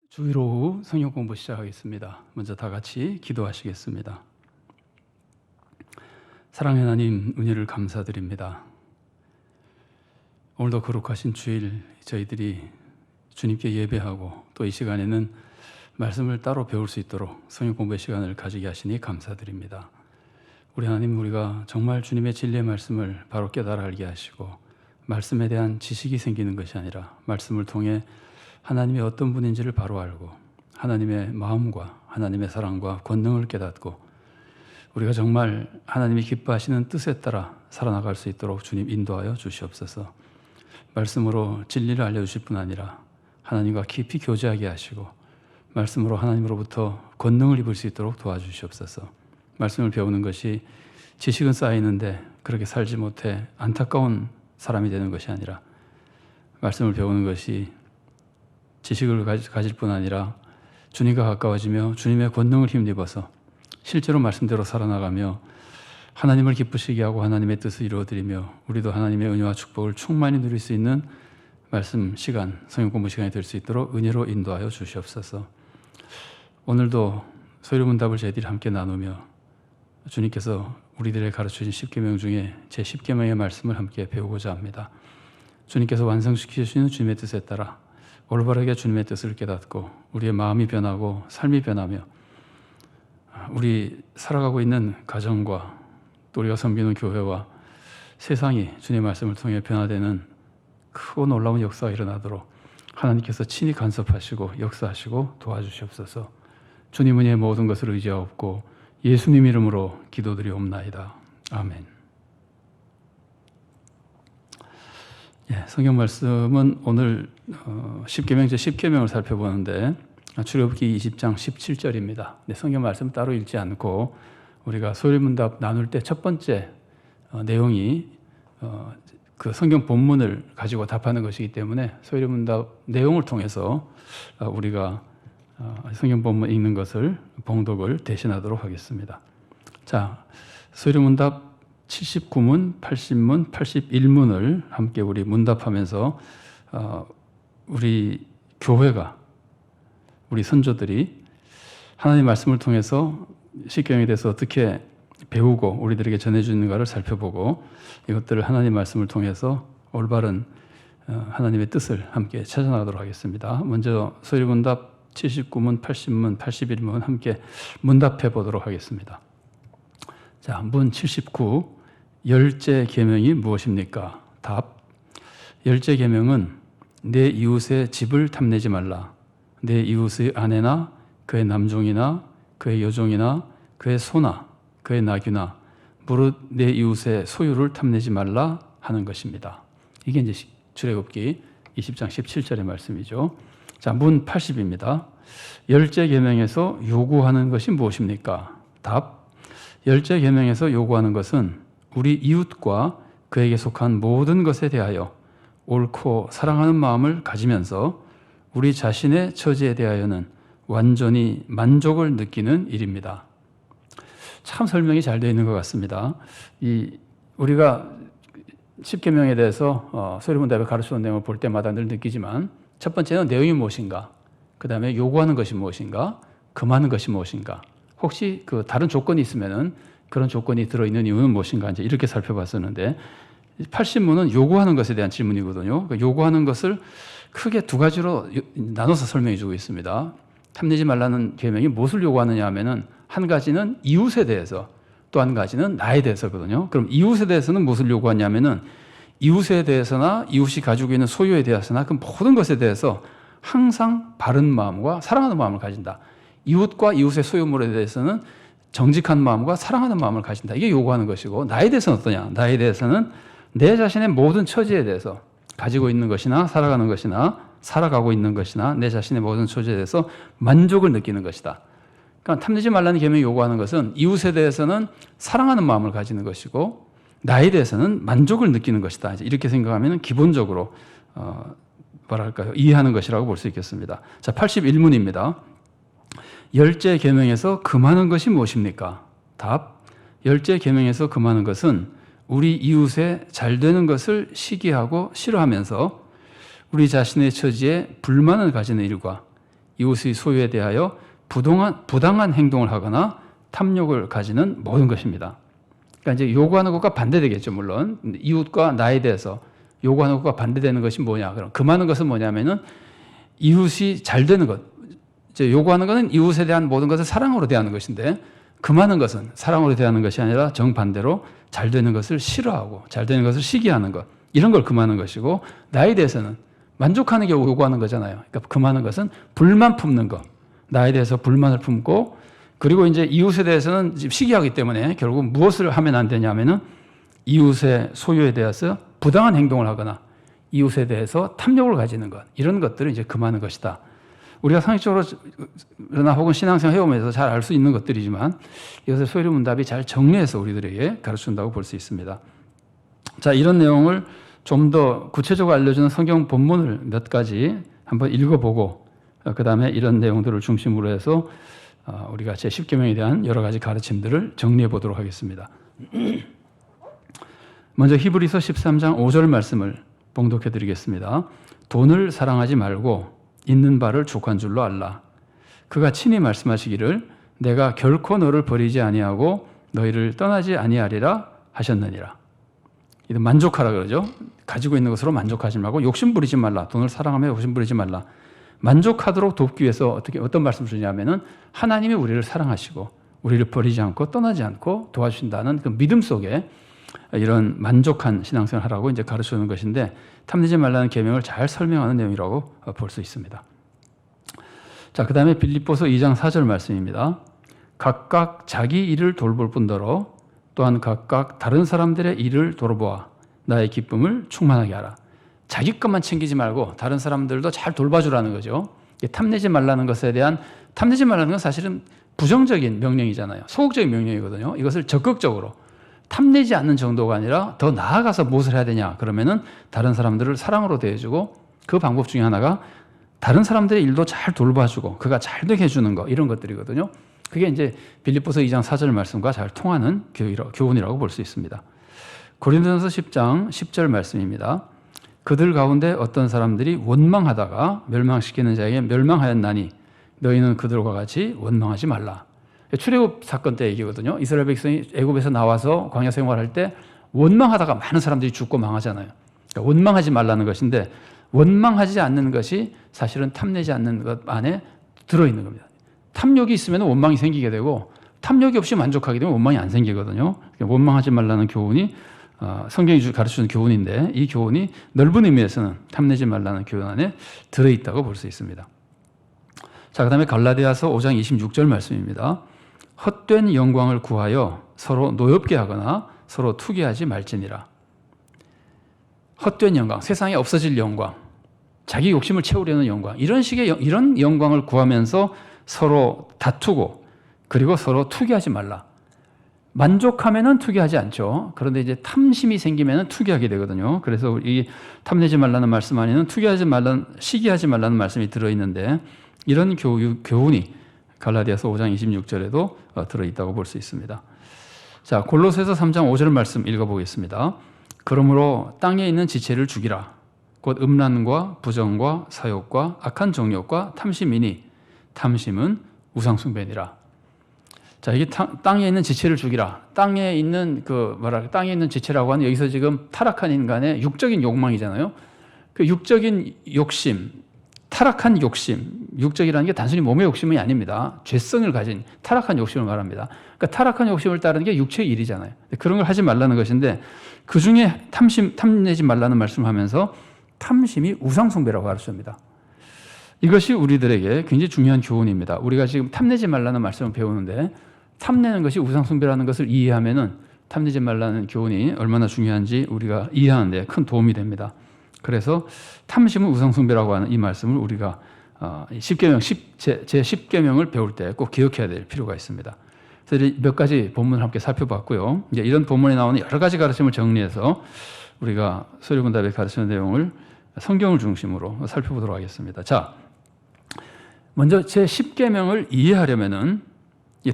주일 오후 성경 공부 시작하겠습니다. 먼저 다 같이 기도하시겠습니다. 사랑의 하나님, 은혜를 감사드립니다. 오늘도 거룩하신 주일 저희들이 주님께 예배하고 또 이 시간에는 말씀을 따로 배울 수 있도록 성경 공부의 시간을 가지게 하시니 감사드립니다. 우리 하나님, 우리가 정말 주님의 진리의 말씀을 바로 깨달아 알게 하시고 말씀에 대한 지식이 생기는 것이 아니라 말씀을 통해 하나님이 어떤 분인지를 바로 알고 하나님의 마음과 하나님의 사랑과 권능을 깨닫고 우리가 정말 하나님이 기뻐하시는 뜻에 따라 살아나갈 수 있도록 주님 인도하여 주시옵소서. 말씀으로 진리를 알려주실 뿐 아니라 하나님과 깊이 교제하게 하시고 말씀으로 하나님으로부터 권능을 입을 수 있도록 도와주시옵소서. 말씀을 배우는 것이 지식은 쌓이는데 그렇게 살지 못해 안타까운 사람이 되는 것이 아니라 말씀을 배우는 것이 지식을 가질 뿐 아니라 주님과 가까워지며 주님의 권능을 힘입어서 실제로 말씀대로 살아나가며 하나님을 기쁘시게 하고 하나님의 뜻을 이루어드리며 우리도 하나님의 은혜와 축복을 충만히 누릴 수 있는 말씀 시간, 성경 공부 시간이 될 수 있도록 은혜로 인도하여 주시옵소서. 오늘도 소리문답을 저희들이 함께 나누며 주님께서 우리들의 가르쳐주신 10계명 중에 제 10계명의 말씀을 함께 배우고자 합니다. 주님께서 완성시키시는 주님의 뜻에 따라 올바르게 주님의 뜻을 깨닫고 우리의 마음이 변하고 삶이 변하며 우리 살아가고 있는 가정과 또 우리가 섬기는 교회와 세상이 주님의 말씀을 통해 변화되는 크고 놀라운 역사가 일어나도록 하나님께서 친히 간섭하시고 역사하시고 도와주시옵소서. 주님 은혜의 모든 것을 의지하옵고 예수님 이름으로 기도드리옵나이다. 아멘. 성경 말씀은 오늘 10계명 제 10계명을 살펴보는데 출애굽기 20장 17절입니다. 성경 말씀 따로 읽지 않고 우리가 소리문답 나눌 때 첫 번째 내용이 그 성경 본문을 가지고 답하는 것이기 때문에 소리문답 내용을 통해서 우리가 성경 본문 읽는 것을 봉독을 대신하도록 하겠습니다. 자, 소리문답 79문, 80문, 81문을 함께 우리 문답하면서 우리 교회가 우리 선조들이 하나님의 말씀을 통해서 십계명에 대해서 어떻게 배우고 우리들에게 전해주는가를 살펴보고 이것들을 하나님의 말씀을 통해서 올바른 하나님의 뜻을 함께 찾아나가도록 하겠습니다. 먼저 소리문답 79문, 80문, 81문 함께 문답해 보도록 하겠습니다. 자, 문 79. 열째 계명이 무엇입니까? 답. 열째 계명은 내 이웃의 집을 탐내지 말라. 내 이웃의 아내나 그의 남종이나 그의 여종이나 그의 소나 그의 나귀나 무릇 내 이웃의 소유를 탐내지 말라 하는 것입니다. 이게 이제 출애굽기 20장 17절의 말씀이죠. 자, 문 80입니다. 열째 계명에서 요구하는 것이 무엇입니까? 답. 열째 계명에서 요구하는 것은 우리 이웃과 그에게 속한 모든 것에 대하여 옳고 사랑하는 마음을 가지면서 우리 자신의 처지에 대하여는 완전히 만족을 느끼는 일입니다. 참 설명이 잘 되어 있는 것 같습니다. 우리가 10계명에 대해서 소리문답에 가르치는 내용을 볼 때마다 늘 느끼지만 첫 번째는 내용이 무엇인가, 그 다음에 요구하는 것이 무엇인가, 금하는 것이 무엇인가, 혹시 그 다른 조건이 있으면은 그런 조건이 들어있는 이유는 무엇인가 이제 이렇게 살펴봤었는데 80문은 요구하는 것에 대한 질문이거든요. 그러니까 요구하는 것을 크게 두 가지로 나눠서 설명해 주고 있습니다. 탐내지 말라는 계명이 무엇을 요구하느냐 하면은 한 가지는 이웃에 대해서 또 한 가지는 나에 대해서거든요. 그럼 이웃에 대해서는 무엇을 요구하냐면은 이웃에 대해서나 이웃이 가지고 있는 소유에 대해서나 그 모든 것에 대해서 항상 바른 마음과 사랑하는 마음을 가진다. 이웃과 이웃의 소유물에 대해서는 정직한 마음과 사랑하는 마음을 가진다. 이게 요구하는 것이고 나에 대해서는 어떠냐? 나에 대해서는 내 자신의 모든 처지에 대해서 가지고 있는 것이나 살아가는 것이나 살아가고 있는 것이나 내 자신의 모든 처지에 대해서 만족을 느끼는 것이다. 그러니까 탐내지 말라는 계명이 요구하는 것은 이웃에 대해서는 사랑하는 마음을 가지는 것이고 나에 대해서는 만족을 느끼는 것이다. 이렇게 생각하면 기본적으로 이해하는 것이라고 볼 수 있겠습니다. 자, 81문입니다. 열째 계명에서 금하는 것이 무엇입니까? 답. 열째 계명에서 금하는 것은 우리 이웃의 잘 되는 것을 시기하고 싫어하면서 우리 자신의 처지에 불만을 가지는 일과 이웃의 소유에 대하여 부당한 행동을 하거나 탐욕을 가지는 모든 것입니다. 그러니까 이제 요구하는 것과 반대되겠죠, 물론. 이웃과 나에 대해서 요구하는 것과 반대되는 것이 뭐냐? 그럼 금하는 것은 뭐냐면은 이웃이 잘 되는 것. 이제 요구하는 것은 이웃에 대한 모든 것을 사랑으로 대하는 것인데, 금하는 것은 사랑으로 대하는 것이 아니라 정반대로 잘 되는 것을 싫어하고 잘 되는 것을 시기하는 것. 이런 걸 금하는 것이고, 나에 대해서는 만족하는 게 요구하는 거잖아요. 그러니까 금하는 것은 불만 품는 것. 나에 대해서 불만을 품고, 그리고 이제 이웃에 대해서는 시기하기 때문에 결국 무엇을 하면 안 되냐면은 이웃의 소유에 대해서 부당한 행동을 하거나 이웃에 대해서 탐욕을 가지는 것. 이런 것들을 이제 금하는 것이다. 우리가 상식적으로나 혹은 신앙생활 해오면서 잘 알 수 있는 것들이지만 이것을 소리문답이 잘 정리해서 우리들에게 가르친다고 볼 수 있습니다. 자, 이런 내용을 좀 더 구체적으로 알려주는 성경 본문을 몇 가지 한번 읽어보고 그 다음에 이런 내용들을 중심으로 해서 우리가 제10계명에 대한 여러 가지 가르침들을 정리해 보도록 하겠습니다. 먼저 히브리서 13장 5절 말씀을 봉독해 드리겠습니다. 돈을 사랑하지 말고 있는 바를 족한 줄로 알라. 그가 친히 말씀하시기를 내가 결코 너를 버리지 아니하고 너희를 떠나지 아니하리라 하셨느니라. 이거 만족하라 그러죠. 가지고 있는 것으로 만족하지 말고 욕심 부리지 말라. 돈을 사랑하며 욕심 부리지 말라. 만족하도록 돕기 위해서 어떤 말씀을 주냐면은 하나님이 우리를 사랑하시고 우리를 버리지 않고 떠나지 않고 도와주신다는 그 믿음 속에 이런 만족한 신앙생활을 하라고 이제 가르치는 것인데, 탐내지 말라는 계명을 잘 설명하는 내용이라고 볼 수 있습니다. 자, 그 다음에 빌립보서 2장 4절 말씀입니다. 각각 자기 일을 돌볼 뿐더러 또한 각각 다른 사람들의 일을 돌보아 나의 기쁨을 충만하게 하라. 자기 것만 챙기지 말고 다른 사람들도 잘 돌봐주라는 거죠. 탐내지 말라는 것에 대한, 탐내지 말라는 건 사실은 부정적인 명령이잖아요. 소극적인 명령이거든요. 이것을 적극적으로 탐내지 않는 정도가 아니라 더 나아가서 무엇을 해야 되냐 그러면은 다른 사람들을 사랑으로 대해주고, 그 방법 중에 하나가 다른 사람들의 일도 잘 돌봐주고 그가 잘 되게 해주는 거, 이런 것들이거든요. 그게 이제 빌립보서 2장 4절 말씀과 잘 통하는 교훈이라고 볼 수 있습니다. 고린도전서 10장 10절 말씀입니다. 그들 가운데 어떤 사람들이 원망하다가 멸망시키는 자에게 멸망하였나니 너희는 그들과 같이 원망하지 말라. 출애굽 사건 때 얘기거든요. 이스라엘 백성이 애굽에서 나와서 광야 생활할 때 원망하다가 많은 사람들이 죽고 망하잖아요. 그러니까 원망하지 말라는 것인데, 원망하지 않는 것이 사실은 탐내지 않는 것 안에 들어있는 겁니다. 탐욕이 있으면 원망이 생기게 되고, 탐욕이 없이 만족하게 되면 원망이 안 생기거든요. 그러니까 원망하지 말라는 교훈이 성경이 가르치는 교훈인데, 이 교훈이 넓은 의미에서는 탐내지 말라는 교훈 안에 들어있다고 볼 수 있습니다. 자, 그 다음에 갈라디아서 5장 26절 말씀입니다. 헛된 영광을 구하여 서로 노엽게 하거나 서로 투기하지 말지니라. 헛된 영광, 세상에 없어질 영광, 자기 욕심을 채우려는 영광, 이런 영광을 구하면서 서로 다투고 그리고 서로 투기하지 말라. 만족하면은 투기하지 않죠. 그런데 이제 탐심이 생기면은 투기하게 되거든요. 그래서 이 탐내지 말라는 말씀 안에는 시기하지 말라는 말씀이 들어있는데, 이런 교훈이 갈라디아서 5장 26절에도 들어있다고 볼 수 있습니다. 자, 골로새서 3장 5절 말씀 읽어보겠습니다. 그러므로 땅에 있는 지체를 죽이라. 곧 음란과 부정과 사욕과 악한 정욕과 탐심이니 탐심은 우상숭배니라. 자, 이게 땅에 있는 지체를 죽이라. 땅에 있는 땅에 있는 지체라고 하는, 여기서 지금 타락한 인간의 육적인 욕망이잖아요. 그 육적인 욕심, 타락한 욕심, 육적이라는 게 단순히 몸의 욕심이 아닙니다. 죄성을 가진 타락한 욕심을 말합니다. 그러니까 타락한 욕심을 따르는 게 육체의 일이잖아요. 그런 걸 하지 말라는 것인데, 그 중에 탐내지 말라는 말씀을 하면서 탐심이 우상숭배라고 가르칩니다. 이것이 우리들에게 굉장히 중요한 교훈입니다. 우리가 지금 탐내지 말라는 말씀을 배우는데, 탐내는 것이 우상숭배라는 것을 이해하면은 탐내지 말라는 교훈이 얼마나 중요한지 우리가 이해하는 데 큰 도움이 됩니다. 그래서 탐심은 우상숭배라고 하는 이 말씀을 우리가 제10계명을 배울 때 꼭 기억해야 될 필요가 있습니다. 그래서 몇 가지 본문을 함께 살펴봤고요. 이제 이런 본문에 나오는 여러 가지 가르침을 정리해서 우리가 소리문답에 가르치는 내용을 성경을 중심으로 살펴보도록 하겠습니다. 자, 먼저 제10계명을 이해하려면은,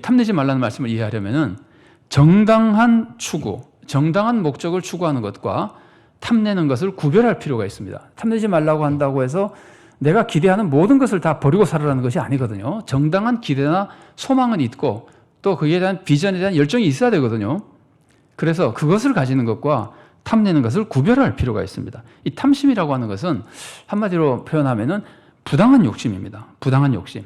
탐내지 말라는 말씀을 이해하려면은 정당한 추구, 정당한 목적을 추구하는 것과 탐내는 것을 구별할 필요가 있습니다. 탐내지 말라고 한다고 해서 내가 기대하는 모든 것을 다 버리고 살아라는 것이 아니거든요. 정당한 기대나 소망은 있고 또 그에 대한 비전에 대한 열정이 있어야 되거든요. 그래서 그것을 가지는 것과 탐내는 것을 구별할 필요가 있습니다. 이 탐심이라고 하는 것은 한마디로 표현하면은 부당한 욕심입니다. 부당한 욕심.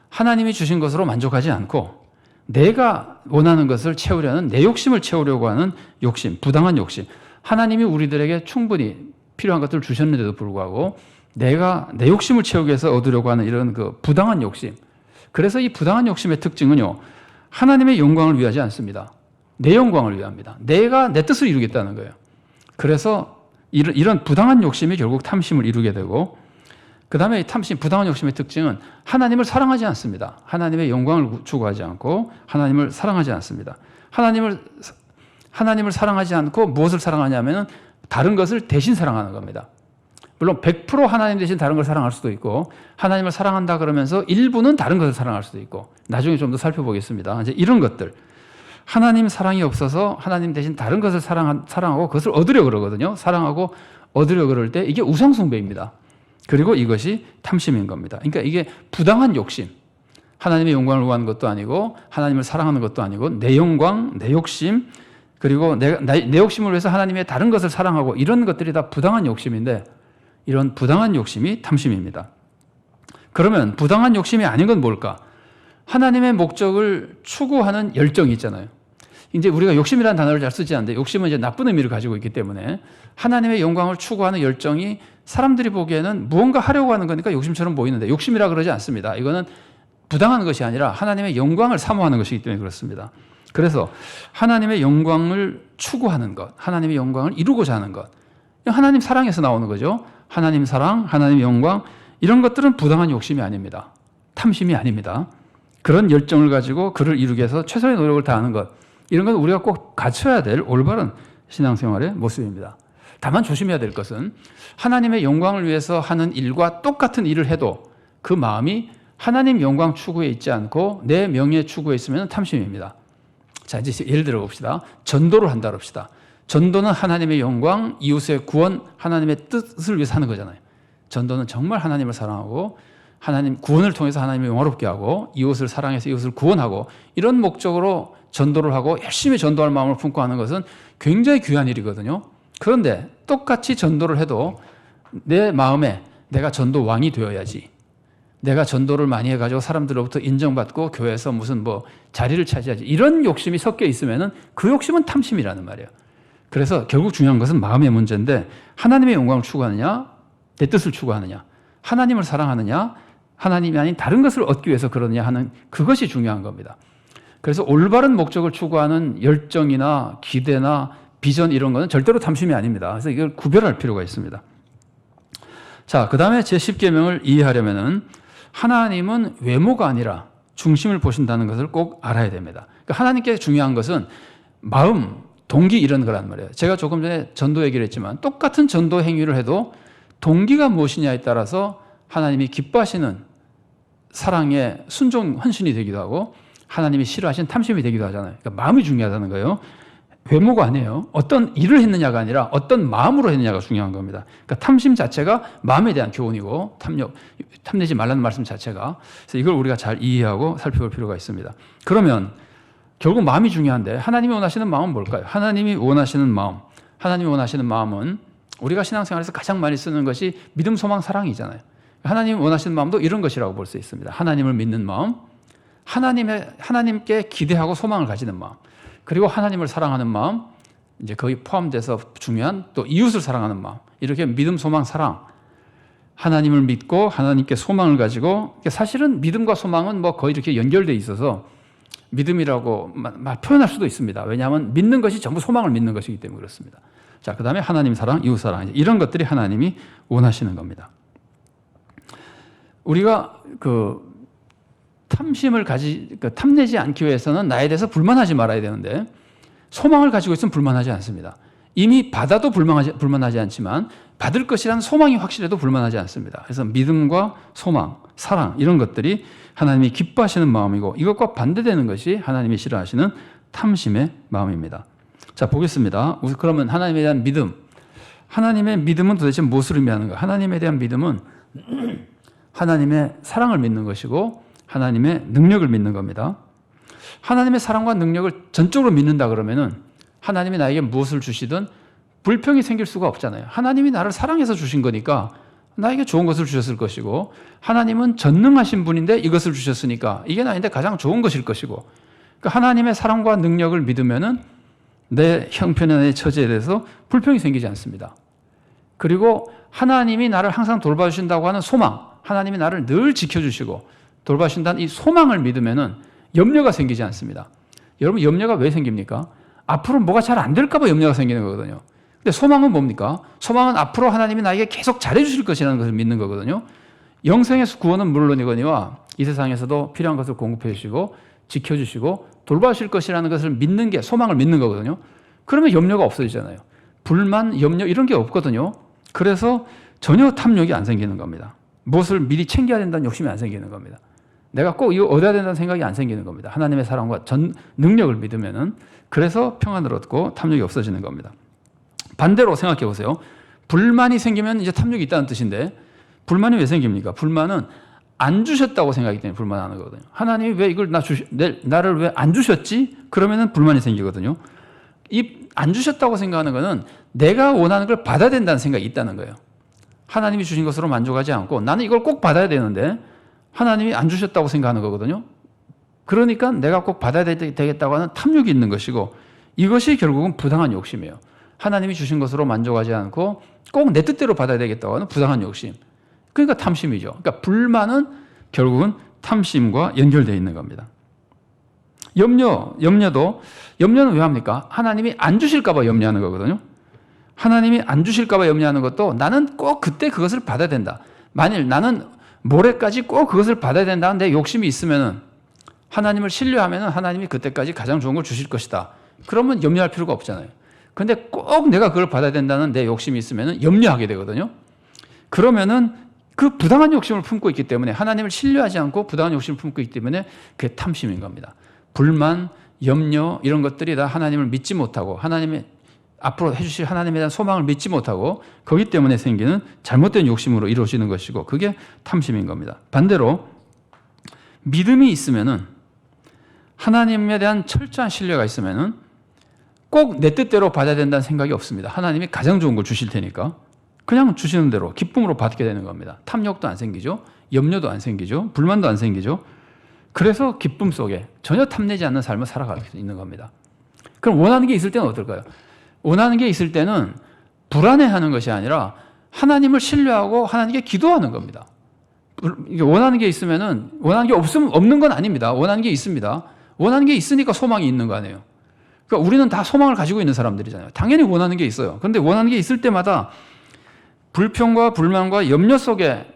하나님이 주신 것으로 만족하지 않고 내가 원하는 것을 채우려는 내 욕심을 채우려고 하는 욕심, 부당한 욕심. 하나님이 우리들에게 충분히 필요한 것들을 주셨는데도 불구하고 내가 내 욕심을 채우기 위해서 얻으려고 하는 이런 그 부당한 욕심. 그래서 이 부당한 욕심의 특징은요, 하나님의 영광을 위하지 않습니다. 내 영광을 위합니다. 내가 내 뜻을 이루겠다는 거예요. 그래서 이런 부당한 욕심이 결국 탐심을 이루게 되고, 그 다음에 탐심, 부당한 욕심의 특징은 하나님을 사랑하지 않습니다. 하나님의 영광을 추구하지 않고 하나님을 사랑하지 않습니다. 하나님을 사랑하지 않고 무엇을 사랑하냐면은 다른 것을 대신 사랑하는 겁니다. 물론 100% 하나님 대신 다른 걸 사랑할 수도 있고, 하나님을 사랑한다 그러면서 일부는 다른 것을 사랑할 수도 있고, 나중에 좀 더 살펴보겠습니다. 이제 이런 것들. 하나님 사랑이 없어서 하나님 대신 다른 것을 사랑하고 그것을 얻으려 그러거든요. 사랑하고 얻으려 그럴 때 이게 우상숭배입니다. 그리고 이것이 탐심인 겁니다. 그러니까 이게 부당한 욕심. 하나님의 영광을 구하는 것도 아니고 하나님을 사랑하는 것도 아니고 내 영광, 내 욕심, 그리고 내 욕심을 위해서 하나님의 다른 것을 사랑하고 이런 것들이 다 부당한 욕심인데, 이런 부당한 욕심이 탐심입니다. 그러면 부당한 욕심이 아닌 건 뭘까? 하나님의 목적을 추구하는 열정이 있잖아요. 이제 우리가 욕심이라는 단어를 잘 쓰지 않는데, 욕심은 이제 나쁜 의미를 가지고 있기 때문에 하나님의 영광을 추구하는 열정이 사람들이 보기에는 무언가 하려고 하는 거니까 욕심처럼 보이는데, 욕심이라 그러지 않습니다. 이거는 부당한 것이 아니라 하나님의 영광을 사모하는 것이기 때문에 그렇습니다. 그래서 하나님의 영광을 추구하는 것, 하나님의 영광을 이루고자 하는 것, 하나님 사랑에서 나오는 거죠. 하나님 사랑, 하나님 영광, 이런 것들은 부당한 욕심이 아닙니다. 탐심이 아닙니다. 그런 열정을 가지고 그를 이루기 위해서 최선의 노력을 다하는 것, 이런 건 우리가 꼭 갖춰야 될 올바른 신앙생활의 모습입니다. 다만 조심해야 될 것은 하나님의 영광을 위해서 하는 일과 똑같은 일을 해도 그 마음이 하나님 영광 추구에 있지 않고 내 명예 추구에 있으면 탐심입니다. 자, 이제 예를 들어 봅시다. 전도를 한다 그럽시다. 전도는 하나님의 영광, 이웃의 구원, 하나님의 뜻을 위해서 하는 거잖아요. 전도는 정말 하나님을 사랑하고 하나님 구원을 통해서 하나님을 영화롭게 하고 이웃을 사랑해서 이웃을 구원하고 이런 목적으로 전도를 하고 열심히 전도할 마음을 품고 하는 것은 굉장히 귀한 일이거든요. 그런데 똑같이 전도를 해도 내 마음에 내가 전도 왕이 되어야지, 내가 전도를 많이 해가지고 사람들로부터 인정받고 교회에서 무슨 뭐 자리를 차지하지, 이런 욕심이 섞여 있으면은 그 욕심은 탐심이라는 말이에요. 그래서 결국 중요한 것은 마음의 문제인데, 하나님의 영광을 추구하느냐, 내 뜻을 추구하느냐, 하나님을 사랑하느냐, 하나님이 아닌 다른 것을 얻기 위해서 그러느냐 하는 그것이 중요한 겁니다. 그래서 올바른 목적을 추구하는 열정이나 기대나 비전, 이런 거는 절대로 탐심이 아닙니다. 그래서 이걸 구별할 필요가 있습니다. 자, 그 다음에 제10계명을 이해하려면은 하나님은 외모가 아니라 중심을 보신다는 것을 꼭 알아야 됩니다. 그러니까 하나님께 중요한 것은 마음, 동기, 이런 거란 말이에요. 제가 조금 전에 전도 얘기를 했지만 똑같은 전도 행위를 해도 동기가 무엇이냐에 따라서 하나님이 기뻐하시는 사랑의 순종, 헌신이 되기도 하고 하나님이 싫어하시는 탐심이 되기도 하잖아요. 그러니까 마음이 중요하다는 거예요. 외모가 아니에요. 어떤 일을 했느냐가 아니라 어떤 마음으로 했느냐가 중요한 겁니다. 그러니까 탐심 자체가 마음에 대한 교훈이고 탐내지 말라는 말씀 자체가. 그래서 이걸 우리가 잘 이해하고 살펴볼 필요가 있습니다. 그러면 결국 마음이 중요한데 하나님이 원하시는 마음은 뭘까요? 하나님이 원하시는 마음. 하나님이 원하시는 마음은 우리가 신앙생활에서 가장 많이 쓰는 것이 믿음, 소망, 사랑이잖아요. 하나님이 원하시는 마음도 이런 것이라고 볼 수 있습니다. 하나님을 믿는 마음, 하나님께 기대하고 소망을 가지는 마음, 그리고 하나님을 사랑하는 마음, 이제 거기 포함돼서 중요한 또 이웃을 사랑하는 마음, 이렇게 믿음, 소망, 사랑, 하나님을 믿고 하나님께 소망을 가지고, 사실은 믿음과 소망은 뭐 거의 이렇게 연결되어 있어서 믿음이라고 표현할 수도 있습니다. 왜냐하면 믿는 것이 전부 소망을 믿는 것이기 때문에 그렇습니다. 자, 그 다음에 하나님 사랑, 이웃 사랑, 이런 것들이 하나님이 원하시는 겁니다. 우리가 탐내지 않기 위해서는 나에 대해서 불만하지 말아야 되는데, 소망을 가지고 있으면 불만하지 않습니다. 이미 받아도 불만하지 않지만 받을 것이라는 소망이 확실해도 불만하지 않습니다. 그래서 믿음과 소망, 사랑, 이런 것들이 하나님이 기뻐하시는 마음이고, 이것과 반대되는 것이 하나님이 싫어하시는 탐심의 마음입니다. 자, 보겠습니다. 그러면 하나님에 대한 믿음, 하나님의 믿음은 도대체 무엇을 의미하는가? 하나님에 대한 믿음은 하나님의 사랑을 믿는 것이고 하나님의 능력을 믿는 겁니다. 하나님의 사랑과 능력을 전적으로 믿는다 그러면은 하나님이 나에게 무엇을 주시든 불평이 생길 수가 없잖아요. 하나님이 나를 사랑해서 주신 거니까 나에게 좋은 것을 주셨을 것이고, 하나님은 전능하신 분인데 이것을 주셨으니까 이게 나한테 가장 좋은 것일 것이고, 그러니까 하나님의 사랑과 능력을 믿으면은 내 형편이나 내 처지에 대해서 불평이 생기지 않습니다. 그리고 하나님이 나를 항상 돌봐주신다고 하는 소망, 하나님이 나를 늘 지켜주시고 돌봐주신다는 이 소망을 믿으면은 염려가 생기지 않습니다. 여러분, 염려가 왜 생깁니까? 앞으로 뭐가 잘 안 될까 봐 염려가 생기는 거거든요. 근데 소망은 뭡니까? 소망은 앞으로 하나님이 나에게 계속 잘해 주실 것이라는 것을 믿는 거거든요. 영생에서 구원은 물론이거니와 이 세상에서도 필요한 것을 공급해 주시고 지켜주시고 돌봐주실 것이라는 것을 믿는 게 소망을 믿는 거거든요. 그러면 염려가 없어지잖아요. 불만, 염려 이런 게 없거든요. 그래서 전혀 탐욕이 안 생기는 겁니다. 무엇을 미리 챙겨야 된다는 욕심이 안 생기는 겁니다. 내가 꼭 이거 얻어야 된다는 생각이 안 생기는 겁니다. 하나님의 사랑과 능력을 믿으면은. 그래서 평안을 얻고 탐욕이 없어지는 겁니다. 반대로 생각해 보세요. 불만이 생기면 이제 탐욕이 있다는 뜻인데, 불만이 왜 생깁니까? 불만은 안 주셨다고 생각하기 때문에 불만하는 거거든요. 하나님이 왜 이걸 나를 왜 안 주셨지? 그러면은 불만이 생기거든요. 이 안 주셨다고 생각하는 거는 내가 원하는 걸 받아야 된다는 생각이 있다는 거예요. 하나님이 주신 것으로 만족하지 않고 나는 이걸 꼭 받아야 되는데 하나님이 안 주셨다고 생각하는 거거든요. 그러니까 내가 꼭 받아야 되겠다고 하는 탐욕이 있는 것이고, 이것이 결국은 부당한 욕심이에요. 하나님이 주신 것으로 만족하지 않고 꼭 내 뜻대로 받아야 되겠다고 하는 부당한 욕심. 그러니까 탐심이죠. 그러니까 불만은 결국은 탐심과 연결되어 있는 겁니다. 염려는 왜 합니까? 하나님이 안 주실까 봐 염려하는 거거든요. 하나님이 안 주실까 봐 염려하는 것도 나는 꼭 그때 그것을 받아야 된다. 만일 나는 모레까지 꼭 그것을 받아야 된다는 내 욕심이 있으면은, 하나님을 신뢰하면은 하나님이 그때까지 가장 좋은 걸 주실 것이다. 그러면 염려할 필요가 없잖아요. 근데 꼭 내가 그걸 받아야 된다는 내 욕심이 있으면은 염려하게 되거든요. 그러면은 그 부당한 욕심을 품고 있기 때문에, 하나님을 신뢰하지 않고 부당한 욕심을 품고 있기 때문에 그게 탐심인 겁니다. 불만, 염려 이런 것들이 다 하나님을 믿지 못하고 하나님의 앞으로 해주실 하나님에 대한 소망을 믿지 못하고 거기 때문에 생기는 잘못된 욕심으로 이루어지는 것이고, 그게 탐심인 겁니다. 반대로 믿음이 있으면은, 하나님에 대한 철저한 신뢰가 있으면은 꼭 내 뜻대로 받아야 된다는 생각이 없습니다. 하나님이 가장 좋은 걸 주실 테니까 그냥 주시는 대로 기쁨으로 받게 되는 겁니다. 탐욕도 안 생기죠. 염려도 안 생기죠. 불만도 안 생기죠. 그래서 기쁨 속에 전혀 탐내지 않는 삶을 살아가고 있는 겁니다. 그럼 원하는 게 있을 때는 어떨까요? 원하는 게 있을 때는 불안해하는 것이 아니라 하나님을 신뢰하고 하나님께 기도하는 겁니다. 원하는 게 있으면은, 원하는 게 없는 건 아닙니다. 원하는 게 있습니다. 원하는 게 있으니까 소망이 있는 거 아니에요. 그러니까 우리는 다 소망을 가지고 있는 사람들이잖아요. 당연히 원하는 게 있어요. 그런데 원하는 게 있을 때마다 불평과 불만과 염려 속에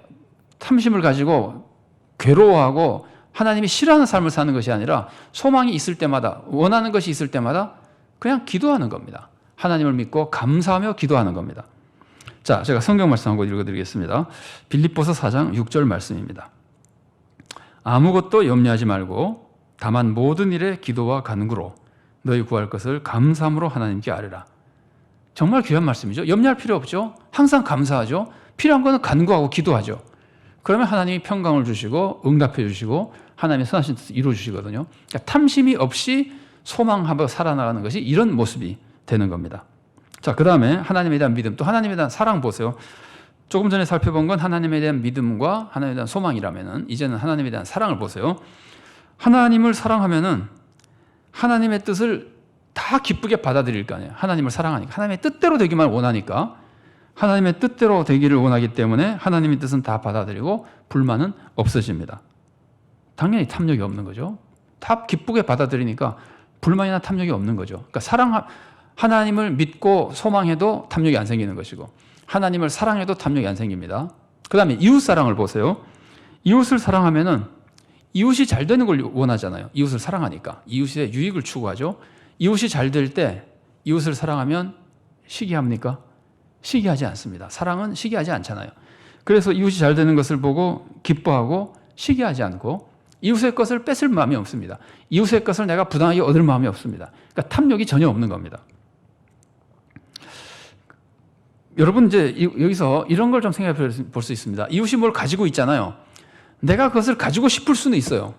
탐심을 가지고 괴로워하고 하나님이 싫어하는 삶을 사는 것이 아니라, 소망이 있을 때마다, 원하는 것이 있을 때마다 그냥 기도하는 겁니다. 하나님을 믿고 감사하며 기도하는 겁니다. 자, 제가 성경 말씀 한번 읽어드리겠습니다. 빌립보서 4장 6절 말씀입니다. 아무것도 염려하지 말고 다만 모든 일에 기도와 간구로 너희 구할 것을 감사함으로 하나님께 아뢰라. 정말 귀한 말씀이죠. 염려할 필요 없죠. 항상 감사하죠. 필요한 거는 간구하고 기도하죠. 그러면 하나님이 평강을 주시고 응답해 주시고 하나님의 선하신 뜻을 이루어 주시거든요. 그러니까 탐심이 없이 소망하며 살아나가는 것이 이런 모습이 되는 겁니다. 자, 그 다음에 하나님에 대한 믿음, 또 하나님에 대한 사랑 보세요. 조금 전에 살펴본 건 하나님에 대한 믿음과 하나님에 대한 소망이라면은, 이제는 하나님에 대한 사랑을 보세요. 하나님을 사랑하면은 하나님의 뜻을 다 기쁘게 받아들일 거 아니에요. 하나님을 사랑하니까, 하나님의 뜻대로 되기만 원하니까, 하나님의 뜻대로 되기를 원하기 때문에 하나님의 뜻은 다 받아들이고 불만은 없어집니다. 당연히 탐욕이 없는 거죠. 다 기쁘게 받아들이니까 불만이나 탐욕이 없는 거죠. 그러니까 하나님을 믿고 소망해도 탐욕이 안 생기는 것이고, 하나님을 사랑해도 탐욕이 안 생깁니다. 그 다음에 이웃 사랑을 보세요. 이웃을 사랑하면은 이웃이 잘 되는 걸 원하잖아요. 이웃을 사랑하니까 이웃의 유익을 추구하죠. 이웃이 잘 될 때 이웃을 사랑하면 시기합니까? 시기하지 않습니다. 사랑은 시기하지 않잖아요. 그래서 이웃이 잘 되는 것을 보고 기뻐하고 시기하지 않고, 이웃의 것을 뺏을 마음이 없습니다. 이웃의 것을 내가 부당하게 얻을 마음이 없습니다. 그러니까 탐욕이 전혀 없는 겁니다. 여러분, 이제 여기서 이런 걸 좀 생각해 볼 수 있습니다. 이웃이 뭘 가지고 있잖아요. 내가 그것을 가지고 싶을 수는 있어요.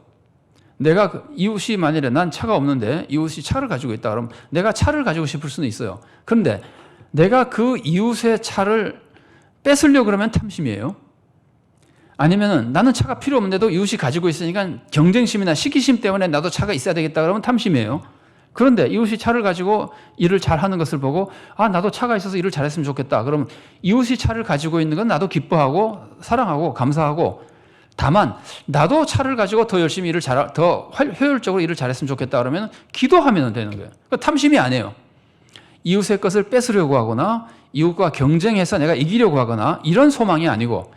내가 이웃이 만일에 난 차가 없는데 이웃이 차를 가지고 있다 그러면 내가 차를 가지고 싶을 수는 있어요. 그런데 내가 그 이웃의 차를 뺏으려고 그러면 탐심이에요. 아니면은 나는 차가 필요 없는데도 이웃이 가지고 있으니까 경쟁심이나 시기심 때문에 나도 차가 있어야 되겠다 그러면 탐심이에요. 그런데 이웃이 차를 가지고 일을 잘하는 것을 보고 나도 차가 있어서 일을 잘했으면 좋겠다. 그러면 이웃이 차를 가지고 있는 건 나도 기뻐하고 사랑하고 감사하고, 다만 나도 차를 가지고 더 열심히 더 효율적으로 일을 잘했으면 좋겠다 그러면 기도하면 되는 거예요. 그러니까 탐심이 아니에요. 이웃의 것을 뺏으려고 하거나 이웃과 경쟁해서 내가 이기려고 하거나 이런 소망이 아니고,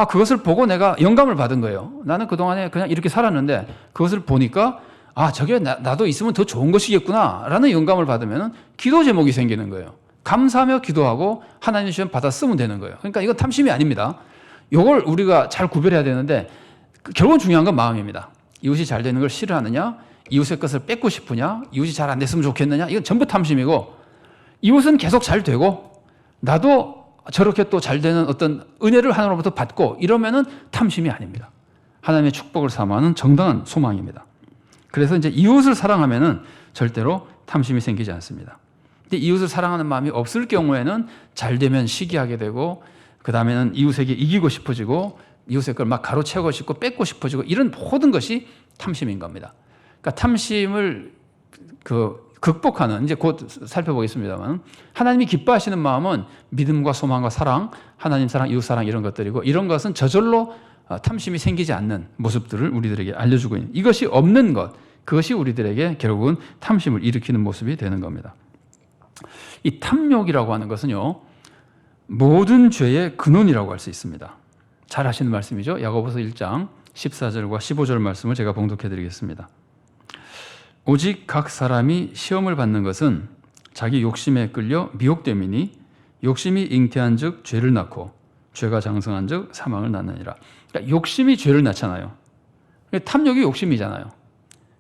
그것을 보고 내가 영감을 받은 거예요. 나는 그동안에 그냥 이렇게 살았는데 그것을 보니까 저게 나도 있으면 더 좋은 것이겠구나 라는 영감을 받으면 기도 제목이 생기는 거예요. 감사하며 기도하고 하나님 주시면 받아 쓰면 되는 거예요. 그러니까 이건 탐심이 아닙니다. 이걸 우리가 잘 구별해야 되는데 결국은 중요한 건 마음입니다. 이웃이 잘 되는 걸 싫어하느냐, 이웃의 것을 뺏고 싶으냐, 이웃이 잘 안 됐으면 좋겠느냐, 이건 전부 탐심이고, 이웃은 계속 잘 되고 나도 저렇게 또 잘 되는 어떤 은혜를 하나님으로부터 받고 이러면은 탐심이 아닙니다. 하나님의 축복을 사모하는 정당한 소망입니다. 그래서 이제 이웃을 사랑하면은 절대로 탐심이 생기지 않습니다. 근데 이웃을 사랑하는 마음이 없을 경우에는 잘 되면 시기하게 되고, 그 다음에는 이웃에게 이기고 싶어지고, 이웃의 걸 막 가로채고 싶고 뺏고 싶어지고, 이런 모든 것이 탐심인 겁니다. 그러니까 탐심을 극복하는, 이제 곧 살펴보겠습니다만, 하나님이 기뻐하시는 마음은 믿음과 소망과 사랑, 하나님 사랑, 이웃 사랑 이런 것들이고, 이런 것은 저절로 탐심이 생기지 않는 모습들을 우리들에게 알려주고 있는, 이것이 없는 것, 그것이 우리들에게 결국은 탐심을 일으키는 모습이 되는 겁니다. 이 탐욕이라고 하는 것은요, 모든 죄의 근원이라고 할 수 있습니다. 잘 하시는 말씀이죠. 야고보서 1장 14절과 15절 말씀을 제가 봉독해 드리겠습니다. 오직 각 사람이 시험을 받는 것은 자기 욕심에 끌려 미혹됨이니, 욕심이 잉태한 즉 죄를 낳고, 죄가 장성한 즉 사망을 낳느니라. 그러니까 욕심이 죄를 낳잖아요. 탐욕이 욕심이잖아요.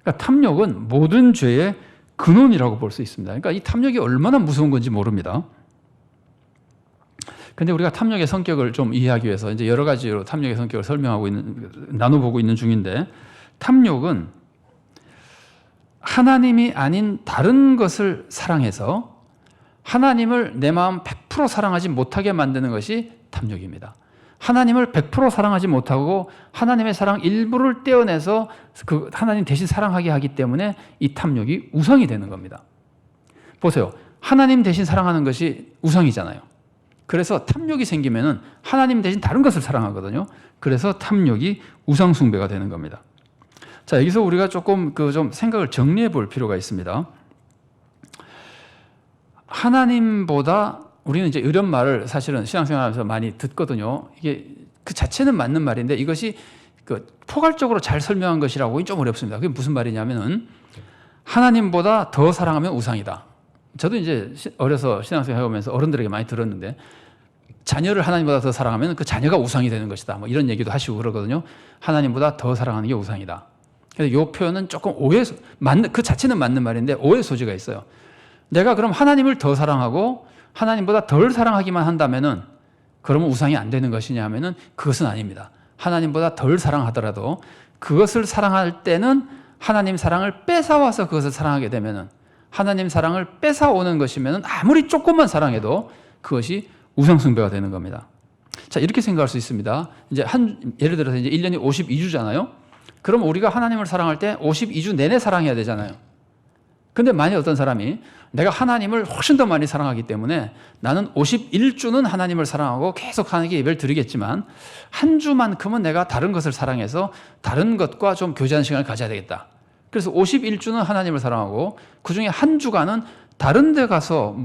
그러니까 탐욕은 모든 죄의 근원이라고 볼 수 있습니다. 그러니까 이 탐욕이 얼마나 무서운 건지 모릅니다. 근데 우리가 탐욕의 성격을 좀 이해하기 위해서 이제 여러 가지로 탐욕의 성격을 나눠보고 있는 중인데, 탐욕은 하나님이 아닌 다른 것을 사랑해서 하나님을 내 마음 100% 사랑하지 못하게 만드는 것이 탐욕입니다. 하나님을 100% 사랑하지 못하고 하나님의 사랑 일부를 떼어내서 그 하나님 대신 사랑하게 하기 때문에 이 탐욕이 우상이 되는 겁니다. 보세요. 하나님 대신 사랑하는 것이 우상이잖아요. 그래서 탐욕이 생기면은 하나님 대신 다른 것을 사랑하거든요. 그래서 탐욕이 우상 숭배가 되는 겁니다. 자, 여기서 우리가 조금 좀 생각을 정리해 볼 필요가 있습니다. 하나님보다, 우리는 이제 이런 말을 사실은 신앙생활하면서 많이 듣거든요. 이게 그 자체는 맞는 말인데 이것이 포괄적으로 잘 설명한 것이라고는 좀 어렵습니다. 그게 무슨 말이냐면은 하나님보다 더 사랑하면 우상이다. 저도 이제 어려서 신앙생활 해오면서 어른들에게 많이 들었는데, 자녀를 하나님보다 더 사랑하면 그 자녀가 우상이 되는 것이다. 뭐 이런 얘기도 하시고 그러거든요. 하나님보다 더 사랑하는 게 우상이다. 그래서 이 표현은 조금 그 자체는 맞는 말인데 오해 소지가 있어요. 내가 그럼 하나님을 더 사랑하고 하나님보다 덜 사랑하기만 한다면은 그러면 우상이 안 되는 것이냐 하면은 그것은 아닙니다. 하나님보다 덜 사랑하더라도 그것을 사랑할 때는 하나님 사랑을 뺏어와서 그것을 사랑하게 되면은, 하나님 사랑을 뺏어오는 것이면은 아무리 조금만 사랑해도 그것이 우상 숭배가 되는 겁니다. 자, 이렇게 생각할 수 있습니다. 이제 예를 들어서 이제 1년이 52주잖아요. 그럼 우리가 하나님을 사랑할 때 52주 내내 사랑해야 되잖아요. 근데 만약 어떤 사람이 내가 하나님을 훨씬 더 많이 사랑하기 때문에 나는 51주는 하나님을 사랑하고 계속 하나님께 예배를 드리겠지만 한 주만큼은 내가 다른 것을 사랑해서 다른 것과 좀 교제하는 시간을 가져야 되겠다. 그래서 51주는 하나님을 사랑하고 그중에 한 주간은 다른 데 가서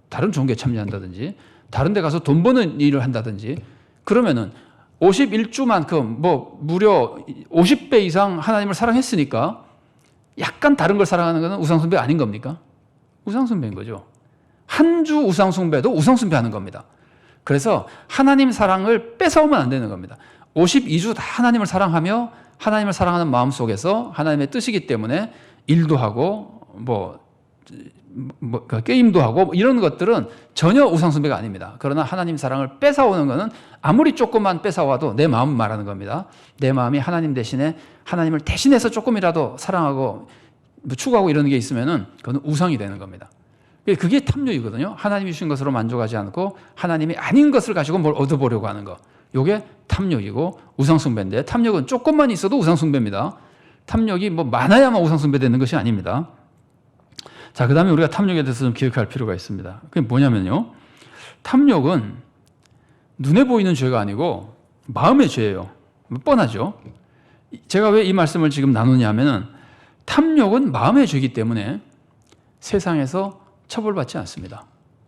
다른 종교에 참여한다든지 다른 데 가서 돈 버는 일을 한다든지, 그러면은 51주만큼 무려 50배 이상 하나님을 사랑했으니까 약간 다른 걸 사랑하는 것은 우상숭배 아닌 겁니까? 우상숭배인 거죠. 한 주 우상숭배도 우상숭배하는 겁니다. 그래서 하나님 사랑을 뺏어오면 안 되는 겁니다. 52주 다 하나님을 사랑하며 하나님을 사랑하는 마음 속에서 하나님의 뜻이기 때문에 일도 하고 게임도 하고 이런 것들은 전혀 우상숭배가 아닙니다. 그러나 하나님 사랑을 뺏어오는 것은 아무리 조금만 뺏어와도 내 마음 말하는 겁니다. 내 마음이 하나님 대신에 하나님을 대신해서 조금이라도 사랑하고 추구하고 이런 게 있으면은 그건 우상이 되는 겁니다. 그게 탐욕이거든요. 하나님이 주신 것으로 만족하지 않고 하나님이 아닌 것을 가지고 뭘 얻어보려고 하는 거. 이게 탐욕이고 우상숭배인데, 탐욕은 조금만 있어도 우상숭배입니다. 탐욕이 뭐 많아야만 우상숭배 되는 것이 아닙니다. 자, 그 다음에 우리가 탐욕에 대해서 좀 기억할 필요가 있습니다. 그게 뭐냐면요, 탐욕은 눈에 보이는 죄가 아니고 마음의 죄예요. 뻔하죠. 제가 왜 이 말씀을 지금 나누냐면은 탐욕은 마음의 죄이기 때문에 세상에서 처벌받지 않습니다.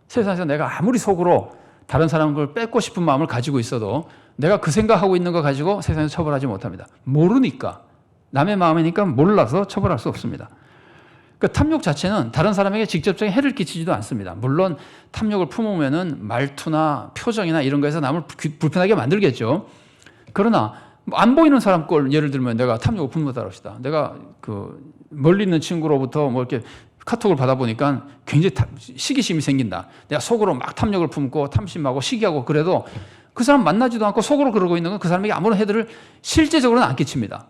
세상에서 내가 아무리 속으로 다른 사람 걸 뺏고 싶은 마음을 가지고 있어도 내가 그 생각하고 있는 거 가지고 세상에서 처벌하지 못합니다. 모르니까, 남의 마음이니까 몰라서 처벌할 수 없습니다. 그러니까 탐욕 자체는 다른 사람에게 직접적인 해를 끼치지도 않습니다. 물론 탐욕을 품으면은 말투나 표정이나 이런 거에서 남을 불편하게 만들겠죠. 그러나 안 보이는 사람 걸 예를 들면 내가 탐욕을 품는다 합시다. 내가 그 멀리 있는 친구로부터 뭐 이렇게 카톡을 받아보니까 굉장히 시기심이 생긴다. 내가 속으로 막 탐욕을 품고 탐심하고 시기하고 그래도 그 사람 만나지도 않고 속으로 그러고 있는 건 그 사람에게 아무런 해들을 실제적으로는 안 끼칩니다.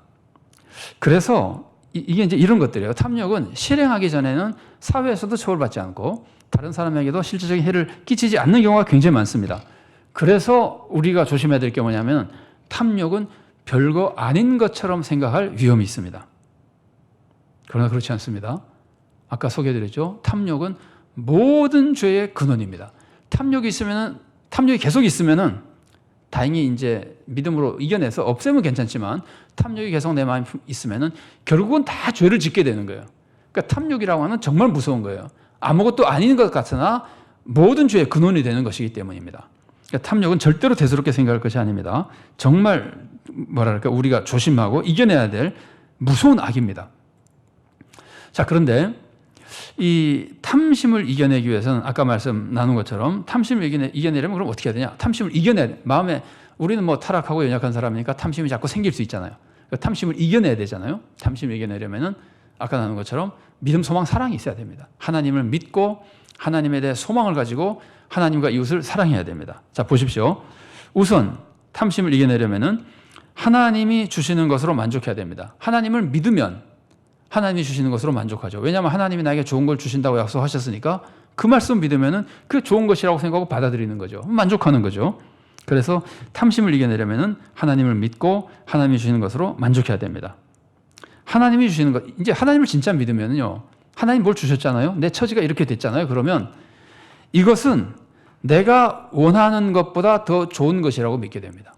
그래서 이게 이제 이런 것들이에요. 탐욕은 실행하기 전에는 사회에서도 처벌받지 않고 다른 사람에게도 실질적인 해를 끼치지 않는 경우가 굉장히 많습니다. 그래서 우리가 조심해야 될 게 뭐냐면 탐욕은 별거 아닌 것처럼 생각할 위험이 있습니다. 그러나 그렇지 않습니다. 아까 소개해드렸죠. 탐욕은 모든 죄의 근원입니다. 탐욕이 계속 있으면은 다행히 이제 믿음으로 이겨내서 없애면 괜찮지만 탐욕이 계속 내 마음에 있으면은 결국은 다 죄를 짓게 되는 거예요. 그러니까 탐욕이라고 하는 정말 무서운 거예요. 아무것도 아닌 것 같으나 모든 죄의 근원이 되는 것이기 때문입니다. 그러니까 탐욕은 절대로 대수롭게 생각할 것이 아닙니다. 정말 뭐랄까 우리가 조심하고 이겨내야 될 무서운 악입니다. 자, 그런데 이 탐심을 이겨내기 위해서는 아까 말씀 나눈 것처럼 탐심을 이겨내려면 그럼 어떻게 해야 되냐? 탐심을 마음에 우리는 뭐 타락하고 연약한 사람이니까 탐심이 자꾸 생길 수 있잖아요. 그러니까 탐심을 이겨내야 되잖아요. 탐심을 이겨내려면은 아까 나눈 것처럼 믿음, 소망, 사랑이 있어야 됩니다. 하나님을 믿고 하나님에 대해 소망을 가지고 하나님과 이웃을 사랑해야 됩니다. 자, 보십시오. 우선 탐심을 이겨내려면은 하나님이 주시는 것으로 만족해야 됩니다. 하나님을 믿으면 하나님이 주시는 것으로 만족하죠. 왜냐하면 하나님이 나에게 좋은 걸 주신다고 약속하셨으니까 그 말씀 믿으면은 그게 좋은 것이라고 생각하고 받아들이는 거죠. 만족하는 거죠. 그래서 탐심을 이겨내려면은 하나님을 믿고 하나님이 주시는 것으로 만족해야 됩니다. 하나님이 주시는 것, 이제 하나님을 진짜 믿으면요, 하나님 뭘 주셨잖아요. 내 처지가 이렇게 됐잖아요. 그러면 이것은 내가 원하는 것보다 더 좋은 것이라고 믿게 됩니다.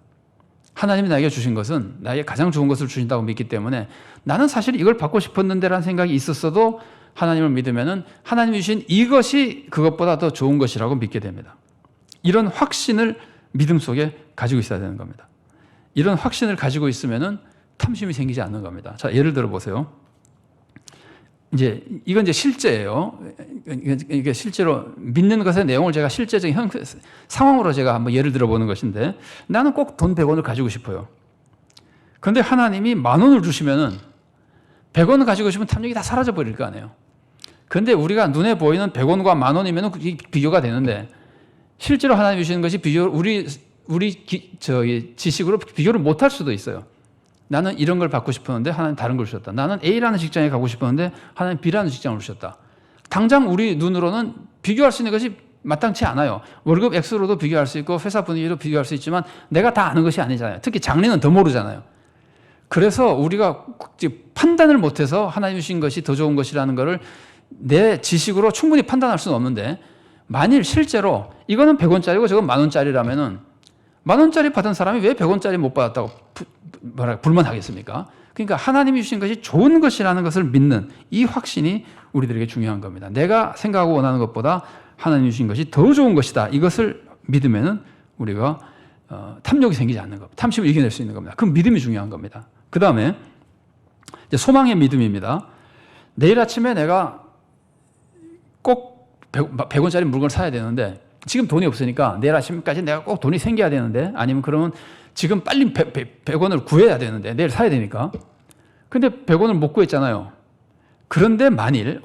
하나님이 나에게 주신 것은 나에게 가장 좋은 것을 주신다고 믿기 때문에 나는 사실 이걸 받고 싶었는데라는 생각이 있었어도 하나님을 믿으면은 하나님이 주신 이것이 그것보다 더 좋은 것이라고 믿게 됩니다. 이런 확신을 믿음 속에 가지고 있어야 되는 겁니다. 이런 확신을 가지고 있으면은 탐심이 생기지 않는 겁니다. 자, 예를 들어 보세요. 이건 이제 실제예요. 이게 실제로 믿는 것의 내용을 제가 실제적인 상황으로 제가 한번 예를 들어 보는 것인데, 나는 꼭 돈 100원을 가지고 싶어요. 그런데 하나님이 10,000원을 주시면은 100원을 가지고 싶으면 탐욕이 다 사라져 버릴 거 아니에요. 그런데 우리가 눈에 보이는 100원과 10,000원이면은 비교가 되는데 실제로 하나님이 주시는 것이 우리 지식으로 비교를 못 할 수도 있어요. 나는 이런 걸 받고 싶었는데 하나님 다른 걸 주셨다. 나는 A라는 직장에 가고 싶었는데 하나님 B라는 직장을 주셨다. 당장 우리 눈으로는 비교할 수 있는 것이 마땅치 않아요. 월급 액수로도 비교할 수 있고 회사 분위기로 비교할 수 있지만 내가 다 아는 것이 아니잖아요. 특히 장래는 더 모르잖아요. 그래서 우리가 판단을 못해서 하나님 주신 것이 더 좋은 것이라는 것을 내 지식으로 충분히 판단할 수는 없는데, 만일 실제로 이거는 100원짜리고 저건 10,000원짜리라면은 10,000원짜리 받은 사람이 왜 100원짜리 못 받았다고 불만하겠습니까? 그러니까 하나님이 주신 것이 좋은 것이라는 것을 믿는 이 확신이 우리들에게 중요한 겁니다. 내가 생각하고 원하는 것보다 하나님이 주신 것이 더 좋은 것이다. 이것을 믿으면은 우리가 탐욕이 생기지 않는 겁니다. 탐심을 이겨낼 수 있는 겁니다. 그 믿음이 중요한 겁니다. 그 다음에 소망의 믿음입니다. 내일 아침에 내가 꼭 100원짜리 물건을 사야 되는데 지금 돈이 없으니까 내일 아침까지 내가 꼭 돈이 생겨야 되는데, 아니면 그러면 지금 빨리 100원을 구해야 되는데 내일 사야 되니까. 근데 100원을 못 구했잖아요. 그런데 만일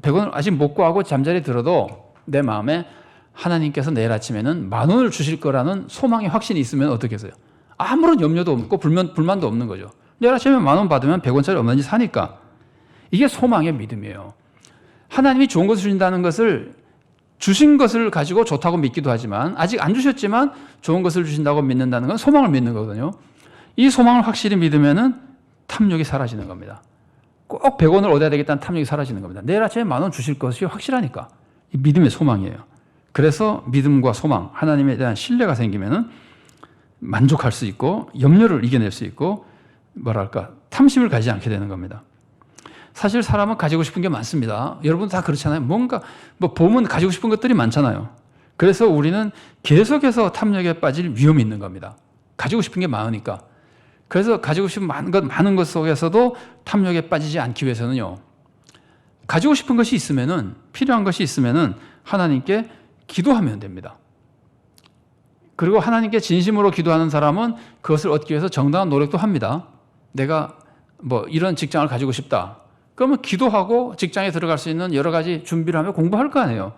100원을 아직 못 구하고 잠자리 들어도 내 마음에 하나님께서 내일 아침에는 10,000원을 주실 거라는 소망의 확신이 있으면 어떻겠어요? 아무런 염려도 없고 불만도 없는 거죠. 내일 아침에 10,000원 받으면 100원짜리 얼마든지 사니까. 이게 소망의 믿음이에요. 하나님이 좋은 것을 주신다는 것을 주신 것을 가지고 좋다고 믿기도 하지만 아직 안 주셨지만 좋은 것을 주신다고 믿는다는 건 소망을 믿는 거거든요. 이 소망을 확실히 믿으면은 탐욕이 사라지는 겁니다. 꼭 100원을 얻어야 되겠다는 탐욕이 사라지는 겁니다. 내일 아침에 10,000원 주실 것이 확실하니까. 이 믿음의 소망이에요. 그래서 믿음과 소망, 하나님에 대한 신뢰가 생기면은 만족할 수 있고 염려를 이겨낼 수 있고 뭐랄까 탐심을 가지지 않게 되는 겁니다. 사실 사람은 가지고 싶은 게 많습니다. 여러분 다 그렇잖아요. 뭔가 보면 가지고 싶은 것들이 많잖아요. 그래서 우리는 계속해서 탐욕에 빠질 위험이 있는 겁니다. 가지고 싶은 게 많으니까. 그래서 가지고 싶은 많은 것 속에서도 탐욕에 빠지지 않기 위해서는요. 가지고 싶은 것이 있으면은 필요한 것이 있으면은 하나님께 기도하면 됩니다. 그리고 하나님께 진심으로 기도하는 사람은 그것을 얻기 위해서 정당한 노력도 합니다. 내가 이런 직장을 가지고 싶다. 그러면 기도하고 직장에 들어갈 수 있는 여러 가지 준비를 하며 공부할 거 아니에요.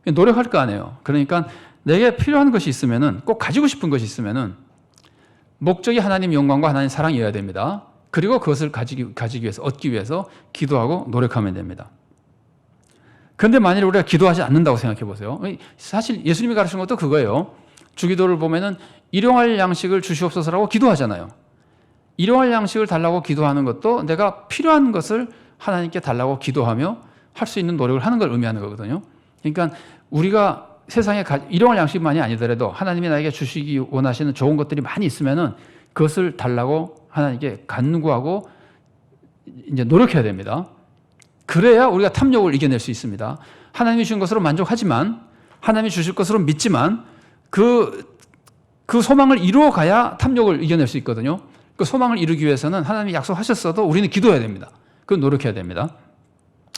노력할 거 아니에요. 그러니까 내게 필요한 것이 있으면은 꼭 가지고 싶은 것이 있으면은 목적이 하나님 영광과 하나님 사랑이어야 됩니다. 그리고 그것을 가지기 위해서 얻기 위해서 기도하고 노력하면 됩니다. 그런데 만일 우리가 기도하지 않는다고 생각해 보세요. 사실 예수님이 가르친 것도 그거예요. 주기도를 보면은 일용할 양식을 주시옵소서라고 기도하잖아요. 일용할 양식을 달라고 기도하는 것도 내가 필요한 것을 하나님께 달라고 기도하며 할 수 있는 노력을 하는 걸 의미하는 거거든요. 그러니까 우리가 세상에 일용할 양식만이 아니더라도 하나님이 나에게 주시기 원하시는 좋은 것들이 많이 있으면은 그것을 달라고 하나님께 간구하고 이제 노력해야 됩니다. 그래야 우리가 탐욕을 이겨낼 수 있습니다. 하나님이 주신 것으로 만족하지만 하나님이 주실 것으로 믿지만 그 소망을 이루어 가야 탐욕을 이겨낼 수 있거든요. 그 소망을 이루기 위해서는 하나님이 약속하셨어도 우리는 기도해야 됩니다. 그건 노력해야 됩니다.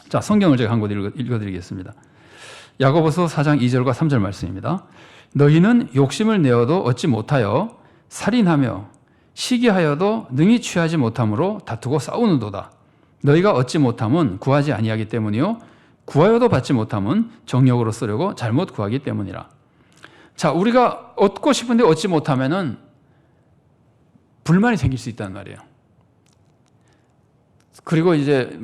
자, 성경을 제가 한 곳 읽어드리겠습니다. 야고보서 4장 2절과 3절 말씀입니다. 너희는 욕심을 내어도 얻지 못하여 살인하며 시기하여도 능히 취하지 못함으로 다투고 싸우는도다. 너희가 얻지 못함은 구하지 아니하기 때문이요 구하여도 받지 못함은 정욕으로 쓰려고 잘못 구하기 때문이라. 자, 우리가 얻고 싶은데 얻지 못하면은 불만이 생길 수 있다는 말이에요. 그리고 이제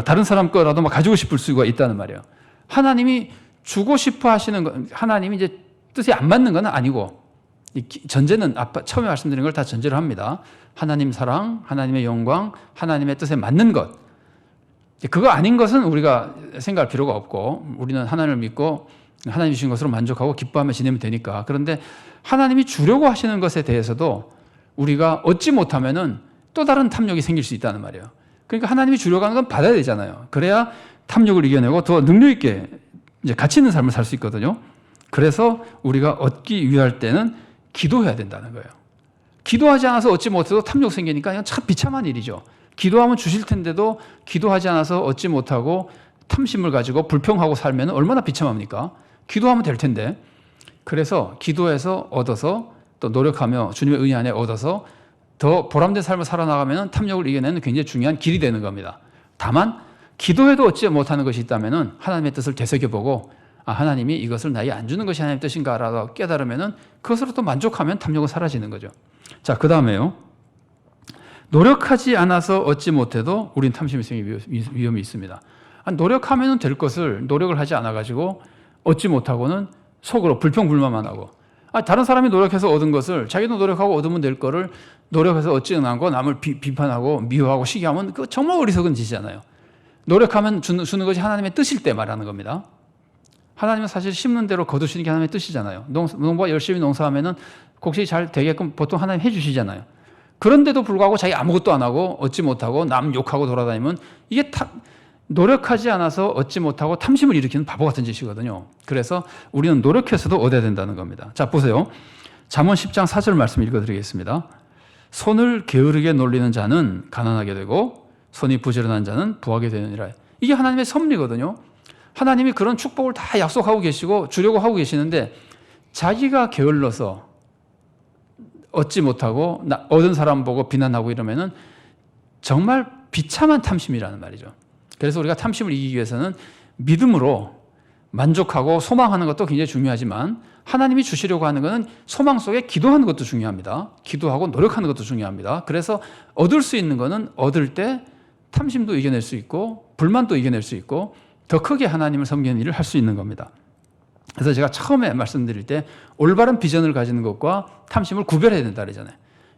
다른 사람 거라도 가지고 싶을 수가 있다는 말이에요. 하나님이 주고 싶어 하시는 거, 하나님이 이제 뜻이 안 맞는 건 아니고, 전제는 처음에 말씀드린 걸 다 전제로 합니다. 하나님 사랑, 하나님의 영광, 하나님의 뜻에 맞는 것. 그거 아닌 것은 우리가 생각할 필요가 없고, 우리는 하나님을 믿고 하나님이 주신 것으로 만족하고 기뻐하며 지내면 되니까. 그런데 하나님이 주려고 하시는 것에 대해서도 우리가 얻지 못하면은 또 다른 탐욕이 생길 수 있다는 말이에요. 그러니까 하나님이 주려고 하는 건 받아야 되잖아요. 그래야 탐욕을 이겨내고 더 능력 있게 이제 가치 있는 삶을 살 수 있거든요. 그래서 우리가 얻기 위할 때는 기도해야 된다는 거예요. 기도하지 않아서 얻지 못해도 탐욕 생기니까 이건 참 비참한 일이죠. 기도하면 주실 텐데도 기도하지 않아서 얻지 못하고 탐심을 가지고 불평하고 살면 얼마나 비참합니까? 기도하면 될 텐데. 그래서 기도해서 얻어서 또 노력하며 주님의 은혜 안에 얻어서 더 보람된 삶을 살아나가면 탐욕을 이겨내는 굉장히 중요한 길이 되는 겁니다. 다만 기도해도 얻지 못하는 것이 있다면 하나님의 뜻을 되새겨보고 하나님이 이것을 나에게 안 주는 것이 하나님의 뜻인가라고 깨달으면 그것으로 또 만족하면 탐욕은 사라지는 거죠. 자, 그 다음에요. 노력하지 않아서 얻지 못해도 우린 탐심이 생길 위험이 있습니다. 노력하면 될 것을 노력을 하지 않아가지고 얻지 못하고는 속으로 불평불만만 하고, 다른 사람이 노력해서 얻은 것을 자기도 노력하고 얻으면 될 거를 노력해서 얻지는 않고 남을 비판하고 미워하고 시기하면 그거 정말 어리석은 짓이잖아요. 노력하면 주는 것이 하나님의 뜻일 때 말하는 겁니다. 하나님은 사실 심는 대로 거두시는 게 하나님의 뜻이잖아요. 농부가 열심히 농사하면은 곡식이 잘 되게끔 보통 하나님 해주시잖아요. 그런데도 불구하고 자기 아무것도 안 하고 얻지 못하고 남 욕하고 돌아다니면 이게 노력하지 않아서 얻지 못하고 탐심을 일으키는 바보 같은 짓이거든요. 그래서 우리는 노력해서도 얻어야 된다는 겁니다. 자, 보세요. 잠언 10장 4절 말씀 읽어드리겠습니다. 손을 게으르게 놀리는 자는 가난하게 되고 손이 부지런한 자는 부하게 되느니라. 이게 하나님의 섭리거든요. 하나님이 그런 축복을 다 약속하고 계시고 주려고 하고 계시는데 자기가 게을러서 얻지 못하고 얻은 사람 보고 비난하고 이러면은 정말 비참한 탐심이라는 말이죠. 그래서 우리가 탐심을 이기기 위해서는 믿음으로 만족하고 소망하는 것도 굉장히 중요하지만 하나님이 주시려고 하는 것은 소망 속에 기도하는 것도 중요합니다. 기도하고 노력하는 것도 중요합니다. 그래서 얻을 수 있는 것은 얻을 때 탐심도 이겨낼 수 있고 불만도 이겨낼 수 있고 더 크게 하나님을 섬기는 일을 할 수 있는 겁니다. 그래서 제가 처음에 말씀드릴 때 올바른 비전을 가지는 것과 탐심을 구별해야 된다 그러잖아요.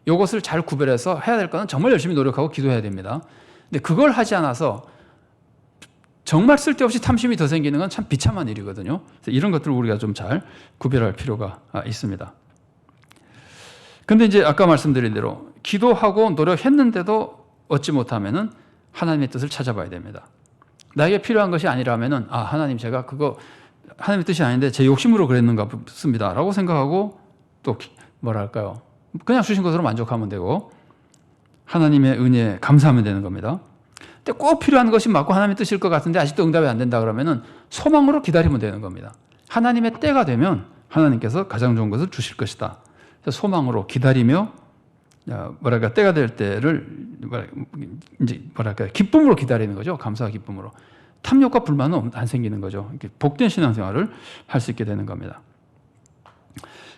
이것을 잘 구별해서 해야 될 것은 정말 열심히 노력하고 기도해야 됩니다. 근데 그걸 하지 않아서 정말 쓸데없이 탐심이 더 생기는 건 참 비참한 일이거든요. 그래서 이런 것들을 우리가 좀 잘 구별할 필요가 있습니다. 근데 이제 아까 말씀드린 대로 기도하고 노력했는데도 얻지 못하면은 하나님의 뜻을 찾아봐야 됩니다. 나에게 필요한 것이 아니라면은 하나님 제가 그거 하나님의 뜻이 아닌데 제 욕심으로 그랬는가 봅니다 라고 생각하고 또 뭐랄까요, 그냥 주신 것으로 만족하면 되고 하나님의 은혜에 감사하면 되는 겁니다. 근데 꼭 필요한 것이 맞고 하나님의 뜻일 것 같은데 아직도 응답이 안 된다 그러면은 소망으로 기다리면 되는 겁니다. 하나님의 때가 되면 하나님께서 가장 좋은 것을 주실 것이다. 그래서 소망으로 기다리며 때가 될 때를 기쁨으로 기다리는 거죠. 감사와 기쁨으로. 탐욕과 불만은 안 생기는 거죠. 이렇게 복된 신앙생활을 할 수 있게 되는 겁니다.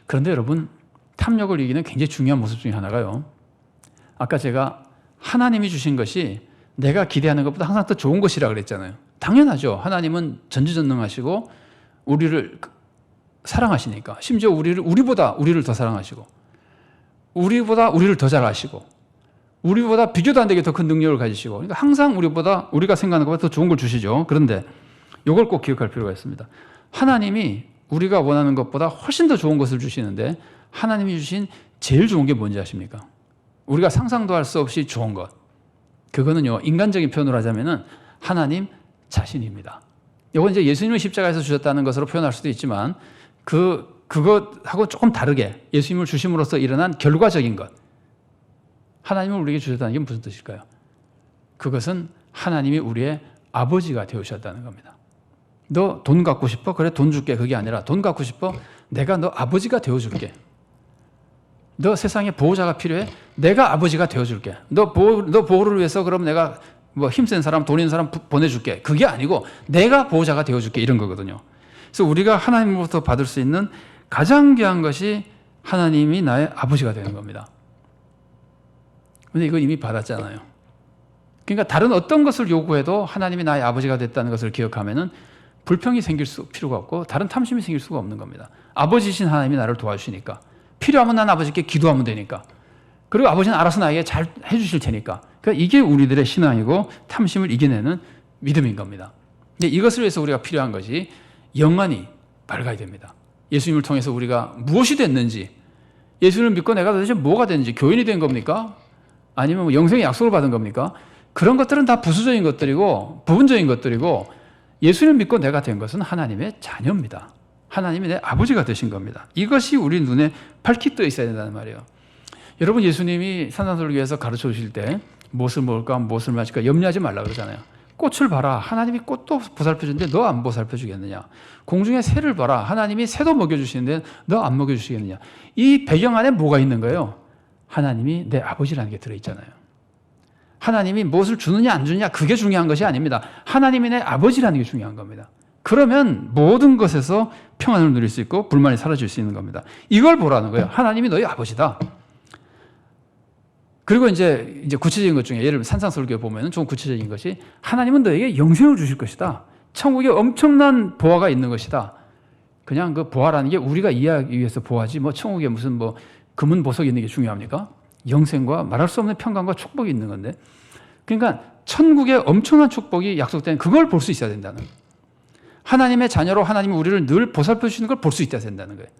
그런데 여러분, 탐욕을 이기는 굉장히 중요한 모습 중에 하나가요, 아까 제가 하나님이 주신 것이 내가 기대하는 것보다 항상 더 좋은 것이라 그랬잖아요. 당연하죠. 하나님은 전지전능하시고 우리를 사랑하시니까. 심지어 우리보다 우리를 더 사랑하시고 우리보다 우리를 더 잘 아시고 우리보다 비교도 안 되게 더 큰 능력을 가지시고, 그러니까 항상 우리가 생각하는 것보다 더 좋은 걸 주시죠. 그런데 이걸 꼭 기억할 필요가 있습니다. 하나님이 우리가 원하는 것보다 훨씬 더 좋은 것을 주시는데 하나님이 주신 제일 좋은 게 뭔지 아십니까? 우리가 상상도 할 수 없이 좋은 것. 그거는요, 인간적인 표현으로 하자면은 하나님 자신입니다. 이건 이제 예수님을 십자가에서 주셨다는 것으로 표현할 수도 있지만 그것하고 조금 다르게 예수님을 주심으로써 일어난 결과적인 것. 하나님을 우리에게 주셨다는 게 무슨 뜻일까요? 그것은 하나님이 우리의 아버지가 되어주셨다는 겁니다. 너 돈 갖고 싶어? 그래, 돈 줄게. 그게 아니라 돈 갖고 싶어? 내가 너 아버지가 되어줄게. 너 세상에 보호자가 필요해? 내가 아버지가 되어줄게. 너 보호를 위해서 그럼 내가 뭐 힘센 사람, 돈 있는 사람 보내줄게. 그게 아니고 내가 보호자가 되어줄게. 이런 거거든요. 그래서 우리가 하나님으로부터 받을 수 있는 가장 귀한 것이 하나님이 나의 아버지가 되는 겁니다. 근데 이거 이미 받았잖아요. 그러니까 다른 어떤 것을 요구해도 하나님이 나의 아버지가 됐다는 것을 기억하면은 불평이 생길 필요가 없고 다른 탐심이 생길 수가 없는 겁니다. 아버지신 하나님이 나를 도와주시니까. 필요하면 난 아버지께 기도하면 되니까. 그리고 아버지는 알아서 나에게 잘 해주실 테니까. 그러니까 이게 우리들의 신앙이고 탐심을 이겨내는 믿음인 겁니다. 근데 이것을 위해서 우리가 필요한 것이 영안이 밝아야 됩니다. 예수님을 통해서 우리가 무엇이 됐는지, 예수님을 믿고 내가 도대체 뭐가 됐는지, 교인이 된 겁니까? 아니면 뭐 영생의 약속을 받은 겁니까? 그런 것들은 다 부수적인 것들이고 부분적인 것들이고, 예수님을 믿고 내가 된 것은 하나님의 자녀입니다. 하나님이 내 아버지가 되신 겁니다. 이것이 우리 눈에 밝히 떠 있어야 된다는 말이에요. 여러분, 예수님이 산상설교에서 가르쳐 주실 때 무엇을 먹을까 무엇을 마실까 염려하지 말라 그러잖아요. 꽃을 봐라. 하나님이 꽃도 보살펴 주는데 너 안 보살펴 주겠느냐. 공중의 새를 봐라. 하나님이 새도 먹여주시는데 너 안 먹여주시겠느냐. 이 배경 안에 뭐가 있는 거예요? 하나님이 내 아버지라는 게 들어있잖아요. 하나님이 무엇을 주느냐 안 주느냐 그게 중요한 것이 아닙니다. 하나님이 내 아버지라는 게 중요한 겁니다. 그러면 모든 것에서 평안을 누릴 수 있고 불만이 사라질 수 있는 겁니다. 이걸 보라는 거예요. 하나님이 너희 아버지다. 그리고 이제 구체적인 것 중에, 예를 들면 산상설교에 보면 좀 구체적인 것이, 하나님은 너에게 영생을 주실 것이다. 천국에 엄청난 보화가 있는 것이다. 그냥 그 보화라는 게 우리가 이해하기 위해서 보화지, 뭐 천국에 무슨 뭐 금은 보석이 있는 게 중요합니까? 영생과 말할 수 없는 평강과 축복이 있는 건데, 그러니까 천국에 엄청난 축복이 약속된 그걸 볼 수 있어야 된다는 거예요. 하나님의 자녀로 하나님이 우리를 늘 보살펴 주시는 걸 볼 수 있어야 된다는 거예요.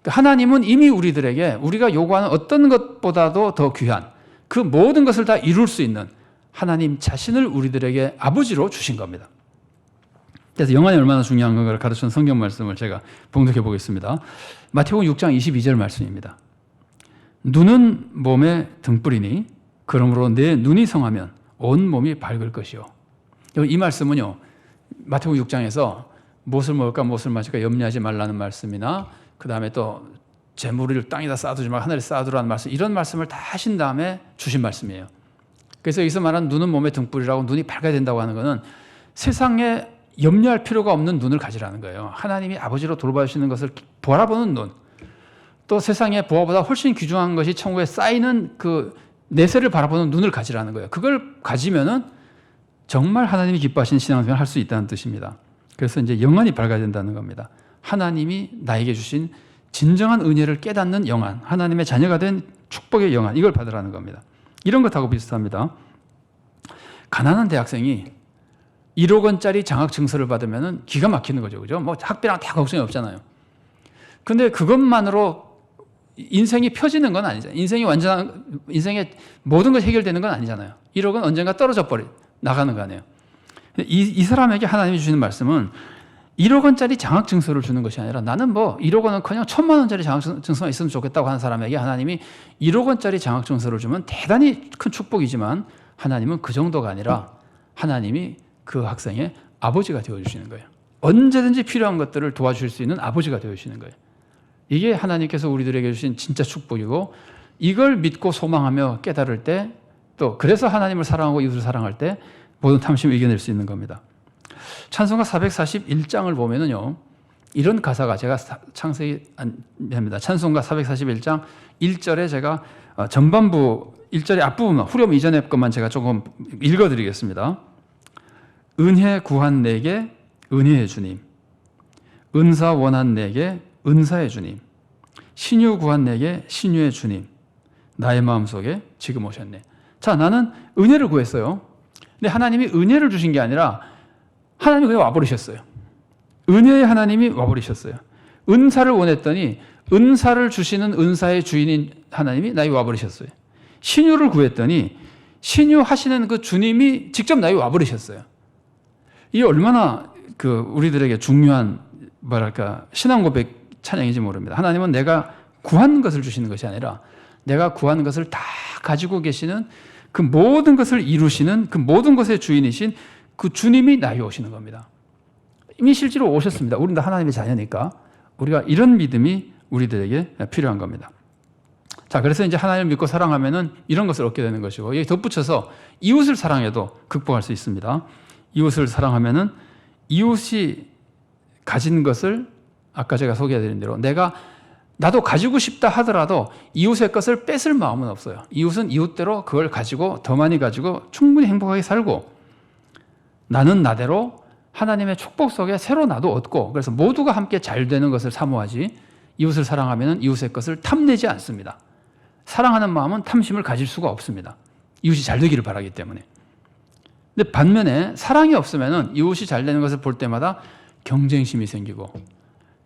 그러니까 하나님은 이미 우리들에게 우리가 요구하는 어떤 것보다도 더 귀한 그 모든 것을 다 이룰 수 있는 하나님 자신을 우리들에게 아버지로 주신 겁니다. 그래서 영안이 얼마나 중요한 건가를 가르치는 성경 말씀을 제가 봉독해 보겠습니다. 마태복음 6장 22절 말씀입니다. 눈은 몸의 등불이니 그러므로 내 눈이 성하면 온 몸이 밝을 것이요. 이 말씀은요, 마태복음 6장에서 무엇을 먹을까 무엇을 마실까 염려하지 말라는 말씀이나, 그 다음에 또 재물을 땅에다 쌓아두지 말고 하늘에 쌓아두라는 말씀, 이런 말씀을 다 하신 다음에 주신 말씀이에요. 그래서 여기서 말하는 눈은 몸의 등불이라고 눈이 밝아야 된다고 하는 것은 세상에 염려할 필요가 없는 눈을 가지라는 거예요. 하나님이 아버지로 돌봐주시는 것을 바라보는 눈, 또 세상의 부하보다 훨씬 귀중한 것이 천국에 쌓이는 그 내세를 바라보는 눈을 가지라는 거예요. 그걸 가지면은 정말 하나님이 기뻐하시는 신앙생활을 할 수 있다는 뜻입니다. 그래서 이제 영안이 밝아야 된다는 겁니다. 하나님이 나에게 주신 진정한 은혜를 깨닫는 영안, 하나님의 자녀가 된 축복의 영안, 이걸 받으라는 겁니다. 이런 것하고 비슷합니다. 가난한 대학생이 1억 원짜리 장학 증서를 받으면 기가 막히는 거죠. 그죠? 뭐 학비랑 다 걱정이 없잖아요. 근데 그것만으로 인생이 펴지는 건 아니잖아요. 인생의 모든 것이 해결되는 건 아니잖아요. 1억은 언젠가 떨어져 나가는 거 아니에요. 이 사람에게 하나님이 주시는 말씀은 1억 원짜리 장학 증서를 주는 것이 아니라 나는 뭐 1억 원은 그냥 1,000만 원짜리 장학 증서가 있으면 좋겠다고 하는 사람에게 하나님이 1억 원짜리 장학 증서를 주면 대단히 큰 축복이지만 하나님은 그 정도가 아니라 하나님이 그 학생의 아버지가 되어주시는 거예요. 언제든지 필요한 것들을 도와주실 수 있는 아버지가 되어주시는 거예요. 이게 하나님께서 우리들에게 주신 진짜 축복이고, 이걸 믿고 소망하며 깨달을 때, 또 그래서 하나님을 사랑하고 이웃을 사랑할 때 모든 탐심을 이겨낼 수 있는 겁니다. 찬송가 441장을 보면은요, 이런 가사가, 제가 창세기 합니다. 찬송가 441장 1절에 제가 전반부 1절의 앞부분, 후렴 이전의 것만 제가 조금 읽어드리겠습니다. 은혜 구한 내게 은혜의 주님, 은사 원한 내게 은사의 주님, 신유 구한 내게 신유의 주님, 나의 마음속에 지금 오셨네. 자, 나는 은혜를 구했어요. 근데 하나님이 은혜를 주신 게 아니라 하나님이 그냥 와버리셨어요. 은혜의 하나님이 와버리셨어요. 은사를 원했더니 은사를 주시는 은사의 주인인 하나님이 나에게 와버리셨어요. 신유를 구했더니 신유 하시는 그 주님이 직접 나에게 와버리셨어요. 이게 얼마나 우리들에게 중요한 신앙 고백 찬양인지 모릅니다. 하나님은 내가 구한 것을 주시는 것이 아니라 내가 구한 것을 다 가지고 계시는 그 모든 것을 이루시는 그 모든 것의 주인이신 그 주님이 나에게 오시는 겁니다. 이미 실제로 오셨습니다. 우리는 다 하나님의 자녀니까 우리가 이런 믿음이 우리들에게 필요한 겁니다. 자, 그래서 이제 하나님을 믿고 사랑하면은 이런 것을 얻게 되는 것이고, 여기 덧붙여서 이웃을 사랑해도 극복할 수 있습니다. 이웃을 사랑하면은 이웃이 가진 것을 아까 제가 소개해드린 대로 나도 가지고 싶다 하더라도 이웃의 것을 뺏을 마음은 없어요. 이웃은 이웃대로 그걸 가지고 더 많이 가지고 충분히 행복하게 살고, 나는 나대로 하나님의 축복 속에 새로 나도 얻고, 그래서 모두가 함께 잘 되는 것을 사모하지, 이웃을 사랑하면 이웃의 것을 탐내지 않습니다. 사랑하는 마음은 탐심을 가질 수가 없습니다. 이웃이 잘 되기를 바라기 때문에. 근데 반면에 사랑이 없으면 이웃이 잘 되는 것을 볼 때마다 경쟁심이 생기고,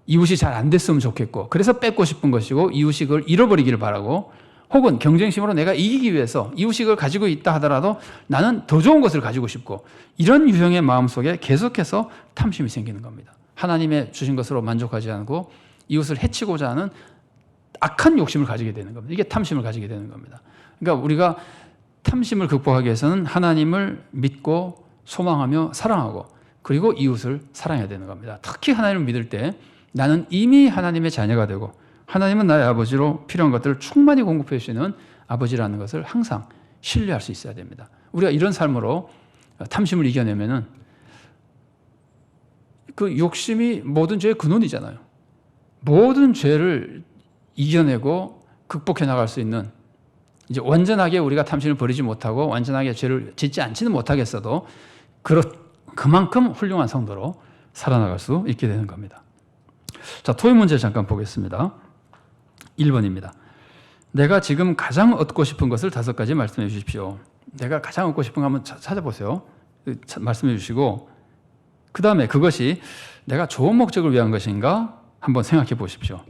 이웃이 잘 안 됐으면 좋겠고, 그래서 뺏고 싶은 것이고, 이웃이 그걸 잃어버리기를 바라고, 혹은 경쟁심으로 내가 이기기 위해서 이웃이 그걸 가지고 있다 하더라도 나는 더 좋은 것을 가지고 싶고, 이런 유형의 마음속에 계속해서 탐심이 생기는 겁니다. 하나님의 주신 것으로 만족하지 않고 이웃을 해치고자 하는 악한 욕심을 가지게 되는 겁니다. 이게 탐심을 가지게 되는 겁니다. 그러니까 우리가 탐심을 극복하기 위해서는 하나님을 믿고 소망하며 사랑하고, 그리고 이웃을 사랑해야 되는 겁니다. 특히 하나님을 믿을 때 나는 이미 하나님의 자녀가 되고, 하나님은 나의 아버지로 필요한 것들을 충만히 공급해 주시는 아버지라는 것을 항상 신뢰할 수 있어야 됩니다. 우리가 이런 삶으로 탐심을 이겨내면은 그 욕심이 모든 죄의 근원이잖아요. 모든 죄를 이겨내고 극복해 나갈 수 있는, 이제 완전하게 우리가 탐심을 버리지 못하고 완전하게 죄를 짓지 않지는 못하겠어도 그만큼 훌륭한 성도로 살아나갈 수 있게 되는 겁니다. 자, 토요 문제 잠깐 보겠습니다. 1번입니다. 내가 지금 가장 얻고 싶은 것을 5가지 말씀해 주십시오. 내가 가장 얻고 싶은 거 한번 찾아보세요. 말씀해 주시고, 그 다음에 그것이 내가 좋은 목적을 위한 것인가 한번 생각해 보십시오.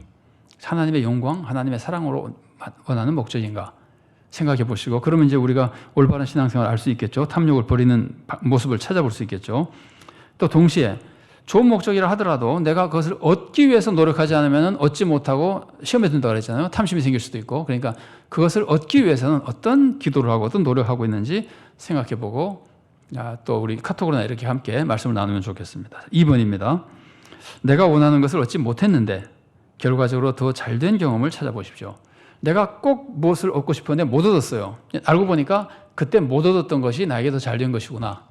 하나님의 영광, 하나님의 사랑으로 원하는 목적인가 생각해 보시고, 그러면 이제 우리가 올바른 신앙생활을 알 수 있겠죠. 탐욕을 버리는 모습을 찾아볼 수 있겠죠. 또 동시에 좋은 목적이라 하더라도 내가 그것을 얻기 위해서 노력하지 않으면 얻지 못하고 시험에 든다고 그랬잖아요. 탐심이 생길 수도 있고. 그러니까 그것을 얻기 위해서는 어떤 기도를 하고 어떤 노력하고 있는지 생각해 보고, 또 우리 카톡으로나 이렇게 함께 말씀을 나누면 좋겠습니다. 2번입니다. 내가 원하는 것을 얻지 못했는데 결과적으로 더 잘된 경험을 찾아보십시오. 내가 꼭 무엇을 얻고 싶었는데 못 얻었어요. 알고 보니까 그때 못 얻었던 것이 나에게 더 잘 된 것이구나.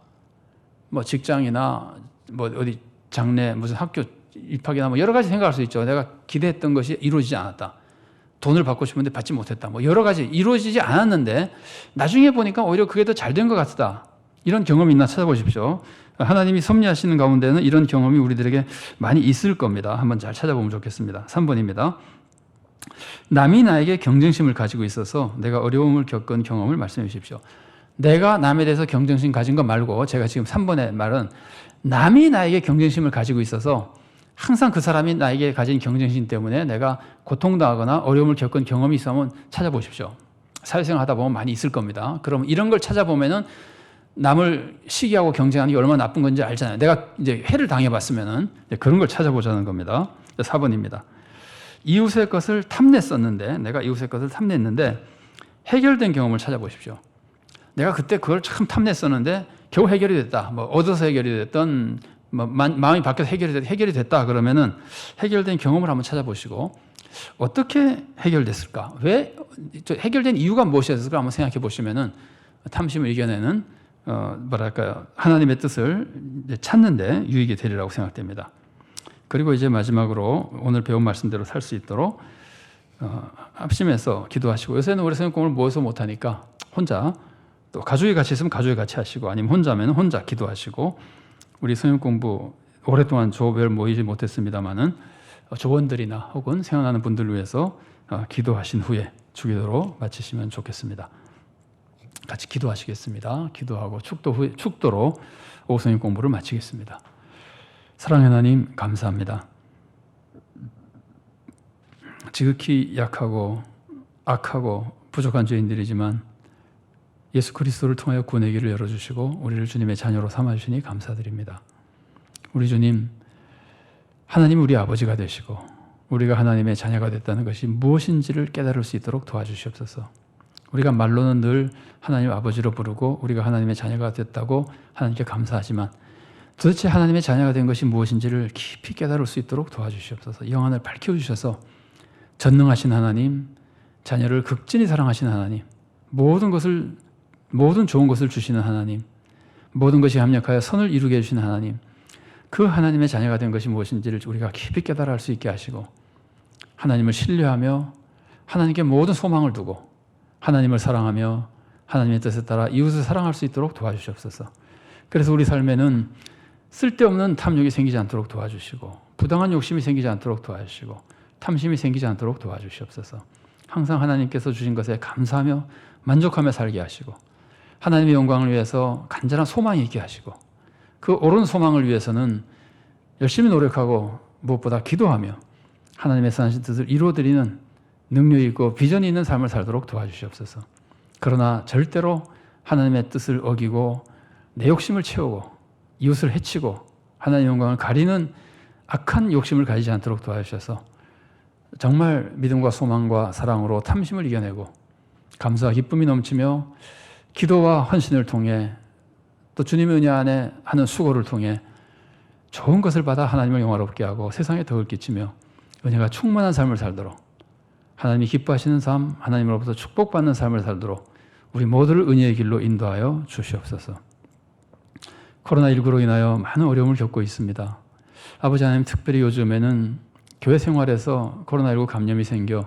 뭐 직장이나 뭐 어디 장래 무슨 학교 입학이나 뭐 여러 가지 생각할 수 있죠. 내가 기대했던 것이 이루어지지 않았다. 돈을 받고 싶은데 받지 못했다. 뭐 여러 가지 이루어지지 않았는데 나중에 보니까 오히려 그게 더 잘 된 것 같다. 이런 경험이 있나 찾아보십시오. 하나님이 섭리하시는 가운데는 이런 경험이 우리들에게 많이 있을 겁니다. 한번 잘 찾아보면 좋겠습니다. 3번입니다. 남이 나에게 경쟁심을 가지고 있어서 내가 어려움을 겪은 경험을 말씀해 주십시오. 내가 남에 대해서 경쟁심 가진 것 말고 제가 지금 3번의 말은 남이 나에게 경쟁심을 가지고 있어서 항상 그 사람이 나에게 가진 경쟁심 때문에 내가 고통당하거나 어려움을 겪은 경험이 있으면 찾아보십시오. 사회생활 하다 보면 많이 있을 겁니다. 그럼 이런 걸 찾아보면은 남을 시기하고 경쟁하는 게 얼마나 나쁜 건지 알잖아요. 내가 이제 해를 당해봤으면은 그런 걸 찾아보자는 겁니다. 4번입니다. 이웃의 것을 탐냈었는데, 내가 이웃의 것을 탐냈는데 해결된 경험을 찾아보십시오. 내가 그때 그걸 참 탐냈었는데 겨우 해결이 됐다. 뭐 얻어서 해결이 됐던, 뭐 마음이 바뀌어서 해결이 됐다. 그러면은 해결된 경험을 한번 찾아보시고 어떻게 해결됐을까? 왜 해결된 이유가 무엇이었을까? 한번 생각해 보시면은 탐심을 이겨내는 하나님의 뜻을 찾는데 유익이 되리라고 생각됩니다. 그리고 이제 마지막으로 오늘 배운 말씀대로 살 수 있도록 합심해서 기도하시고, 요새는 우리 성경공부를 모여서 못하니까 혼자, 또 가족이 같이 있으면 가족이 같이 하시고, 아니면 혼자면 혼자 기도하시고, 우리 성경공부 오랫동안 조별 모이지 못했습니다마는 조원들이나 혹은 생각나는 분들을 위해서 기도하신 후에 주기도로 마치시면 좋겠습니다. 같이 기도하시겠습니다. 기도하고 축도로 오후 성경 공부를 마치겠습니다. 사랑의 하나님, 감사합니다. 지극히 약하고 악하고 부족한 죄인들이지만 예수 그리스도를 통하여 구원의 길을 열어주시고 우리를 주님의 자녀로 삼아주시니 감사드립니다. 우리 주님, 하나님 우리 아버지가 되시고 우리가 하나님의 자녀가 됐다는 것이 무엇인지를 깨달을 수 있도록 도와주시옵소서. 우리가 말로는 늘 하나님 아버지로 부르고 우리가 하나님의 자녀가 됐다고 하나님께 감사하지만 도대체 하나님의 자녀가 된 것이 무엇인지를 깊이 깨달을 수 있도록 도와주시옵소서. 영안을 밝혀주셔서 전능하신 하나님, 자녀를 극진히 사랑하신 하나님, 모든 좋은 것을 주시는 하나님, 모든 것이 합력하여 선을 이루게 해주시는 하나님, 그 하나님의 자녀가 된 것이 무엇인지를 우리가 깊이 깨달아 알 수 있게 하시고 하나님을 신뢰하며 하나님께 모든 소망을 두고 하나님을 사랑하며 하나님의 뜻에 따라 이웃을 사랑할 수 있도록 도와주시옵소서. 그래서 우리 삶에는 쓸데없는 탐욕이 생기지 않도록 도와주시고 부당한 욕심이 생기지 않도록 도와주시고 탐심이 생기지 않도록 도와주시옵소서. 항상 하나님께서 주신 것에 감사하며 만족하며 살게 하시고 하나님의 영광을 위해서 간절한 소망이 있게 하시고 그 옳은 소망을 위해서는 열심히 노력하고 무엇보다 기도하며 하나님의 선하신 뜻을 이루어드리는 능력이 있고 비전이 있는 삶을 살도록 도와주시옵소서. 그러나 절대로 하나님의 뜻을 어기고 내 욕심을 채우고 이웃을 해치고 하나님의 영광을 가리는 악한 욕심을 가지지 않도록 도와주셔서 정말 믿음과 소망과 사랑으로 탐심을 이겨내고 감사와 기쁨이 넘치며 기도와 헌신을 통해 또 주님의 은혜 안에 하는 수고를 통해 좋은 것을 받아 하나님을 영화롭게 하고 세상에 덕을 끼치며 은혜가 충만한 삶을 살도록 하나님이 기뻐하시는 삶, 하나님으로부터 축복받는 삶을 살도록 우리 모두를 은혜의 길로 인도하여 주시옵소서. 코로나19로 인하여 많은 어려움을 겪고 있습니다. 아버지 하나님, 특별히 요즘에는 교회 생활에서 코로나19 감염이 생겨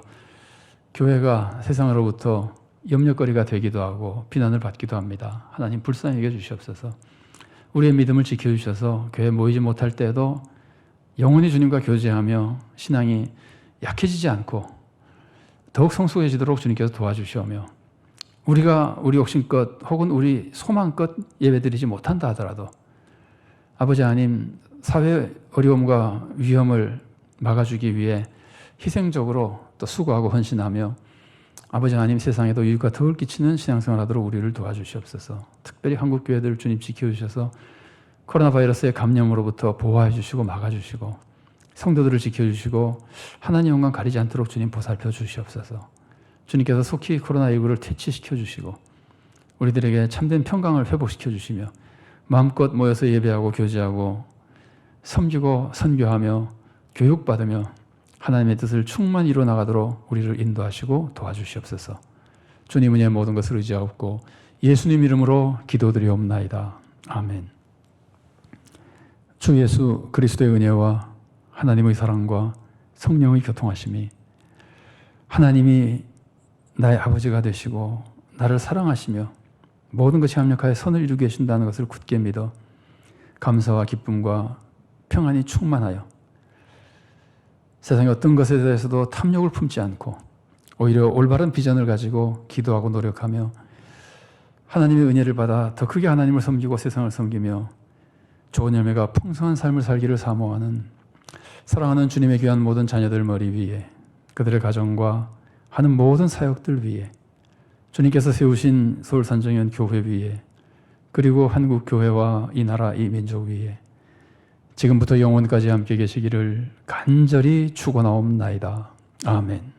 교회가 세상으로부터 염려거리가 되기도 하고 비난을 받기도 합니다. 하나님 불쌍히 여겨 주시옵소서. 우리의 믿음을 지켜주셔서 교회에 모이지 못할 때에도 영원히 주님과 교제하며 신앙이 약해지지 않고 더욱 성숙해지도록 주님께서 도와주시오며 우리가 우리 욕심껏 혹은 우리 소망껏 예배드리지 못한다 하더라도 아버지 하나님, 사회 어려움과 위험을 막아주기 위해 희생적으로 또 수고하고 헌신하며 아버지 하나님, 세상에도 유익과 덕을 끼치는 신앙생활하도록 우리를 도와주시옵소서. 특별히 한국 교회들 주님 지켜주셔서 코로나 바이러스의 감염으로부터 보호해 주시고 막아주시고 성도들을 지켜주시고 하나님 영광 가리지 않도록 주님 보살펴 주시옵소서. 주님께서 속히 코로나19를 퇴치시켜 주시고 우리들에게 참된 평강을 회복시켜 주시며 마음껏 모여서 예배하고 교제하고 섬기고 선교하며 교육받으며 하나님의 뜻을 충만히 이루어나가도록 우리를 인도하시고 도와주시옵소서. 주님 은혜의 모든 것을 의지하옵고 예수님 이름으로 기도드리옵나이다. 아멘. 주 예수 그리스도의 은혜와 하나님의 사랑과 성령의 교통하심이, 하나님이 나의 아버지가 되시고 나를 사랑하시며 모든 것이 합력하여 선을 이루게 하신다는 것을 굳게 믿어 감사와 기쁨과 평안이 충만하여 세상의 어떤 것에 대해서도 탐욕을 품지 않고 오히려 올바른 비전을 가지고 기도하고 노력하며 하나님의 은혜를 받아 더 크게 하나님을 섬기고 세상을 섬기며 좋은 열매가 풍성한 삶을 살기를 사모하는 사랑하는 주님의 귀한 모든 자녀들 머리 위에, 그들의 가정과 하는 모든 사역들 위에, 주님께서 세우신 서울산정연 교회 위에, 그리고 한국 교회와 이 나라 이 민족 위에 지금부터 영원까지 함께 계시기를 간절히 축원하옵나이다. 아멘.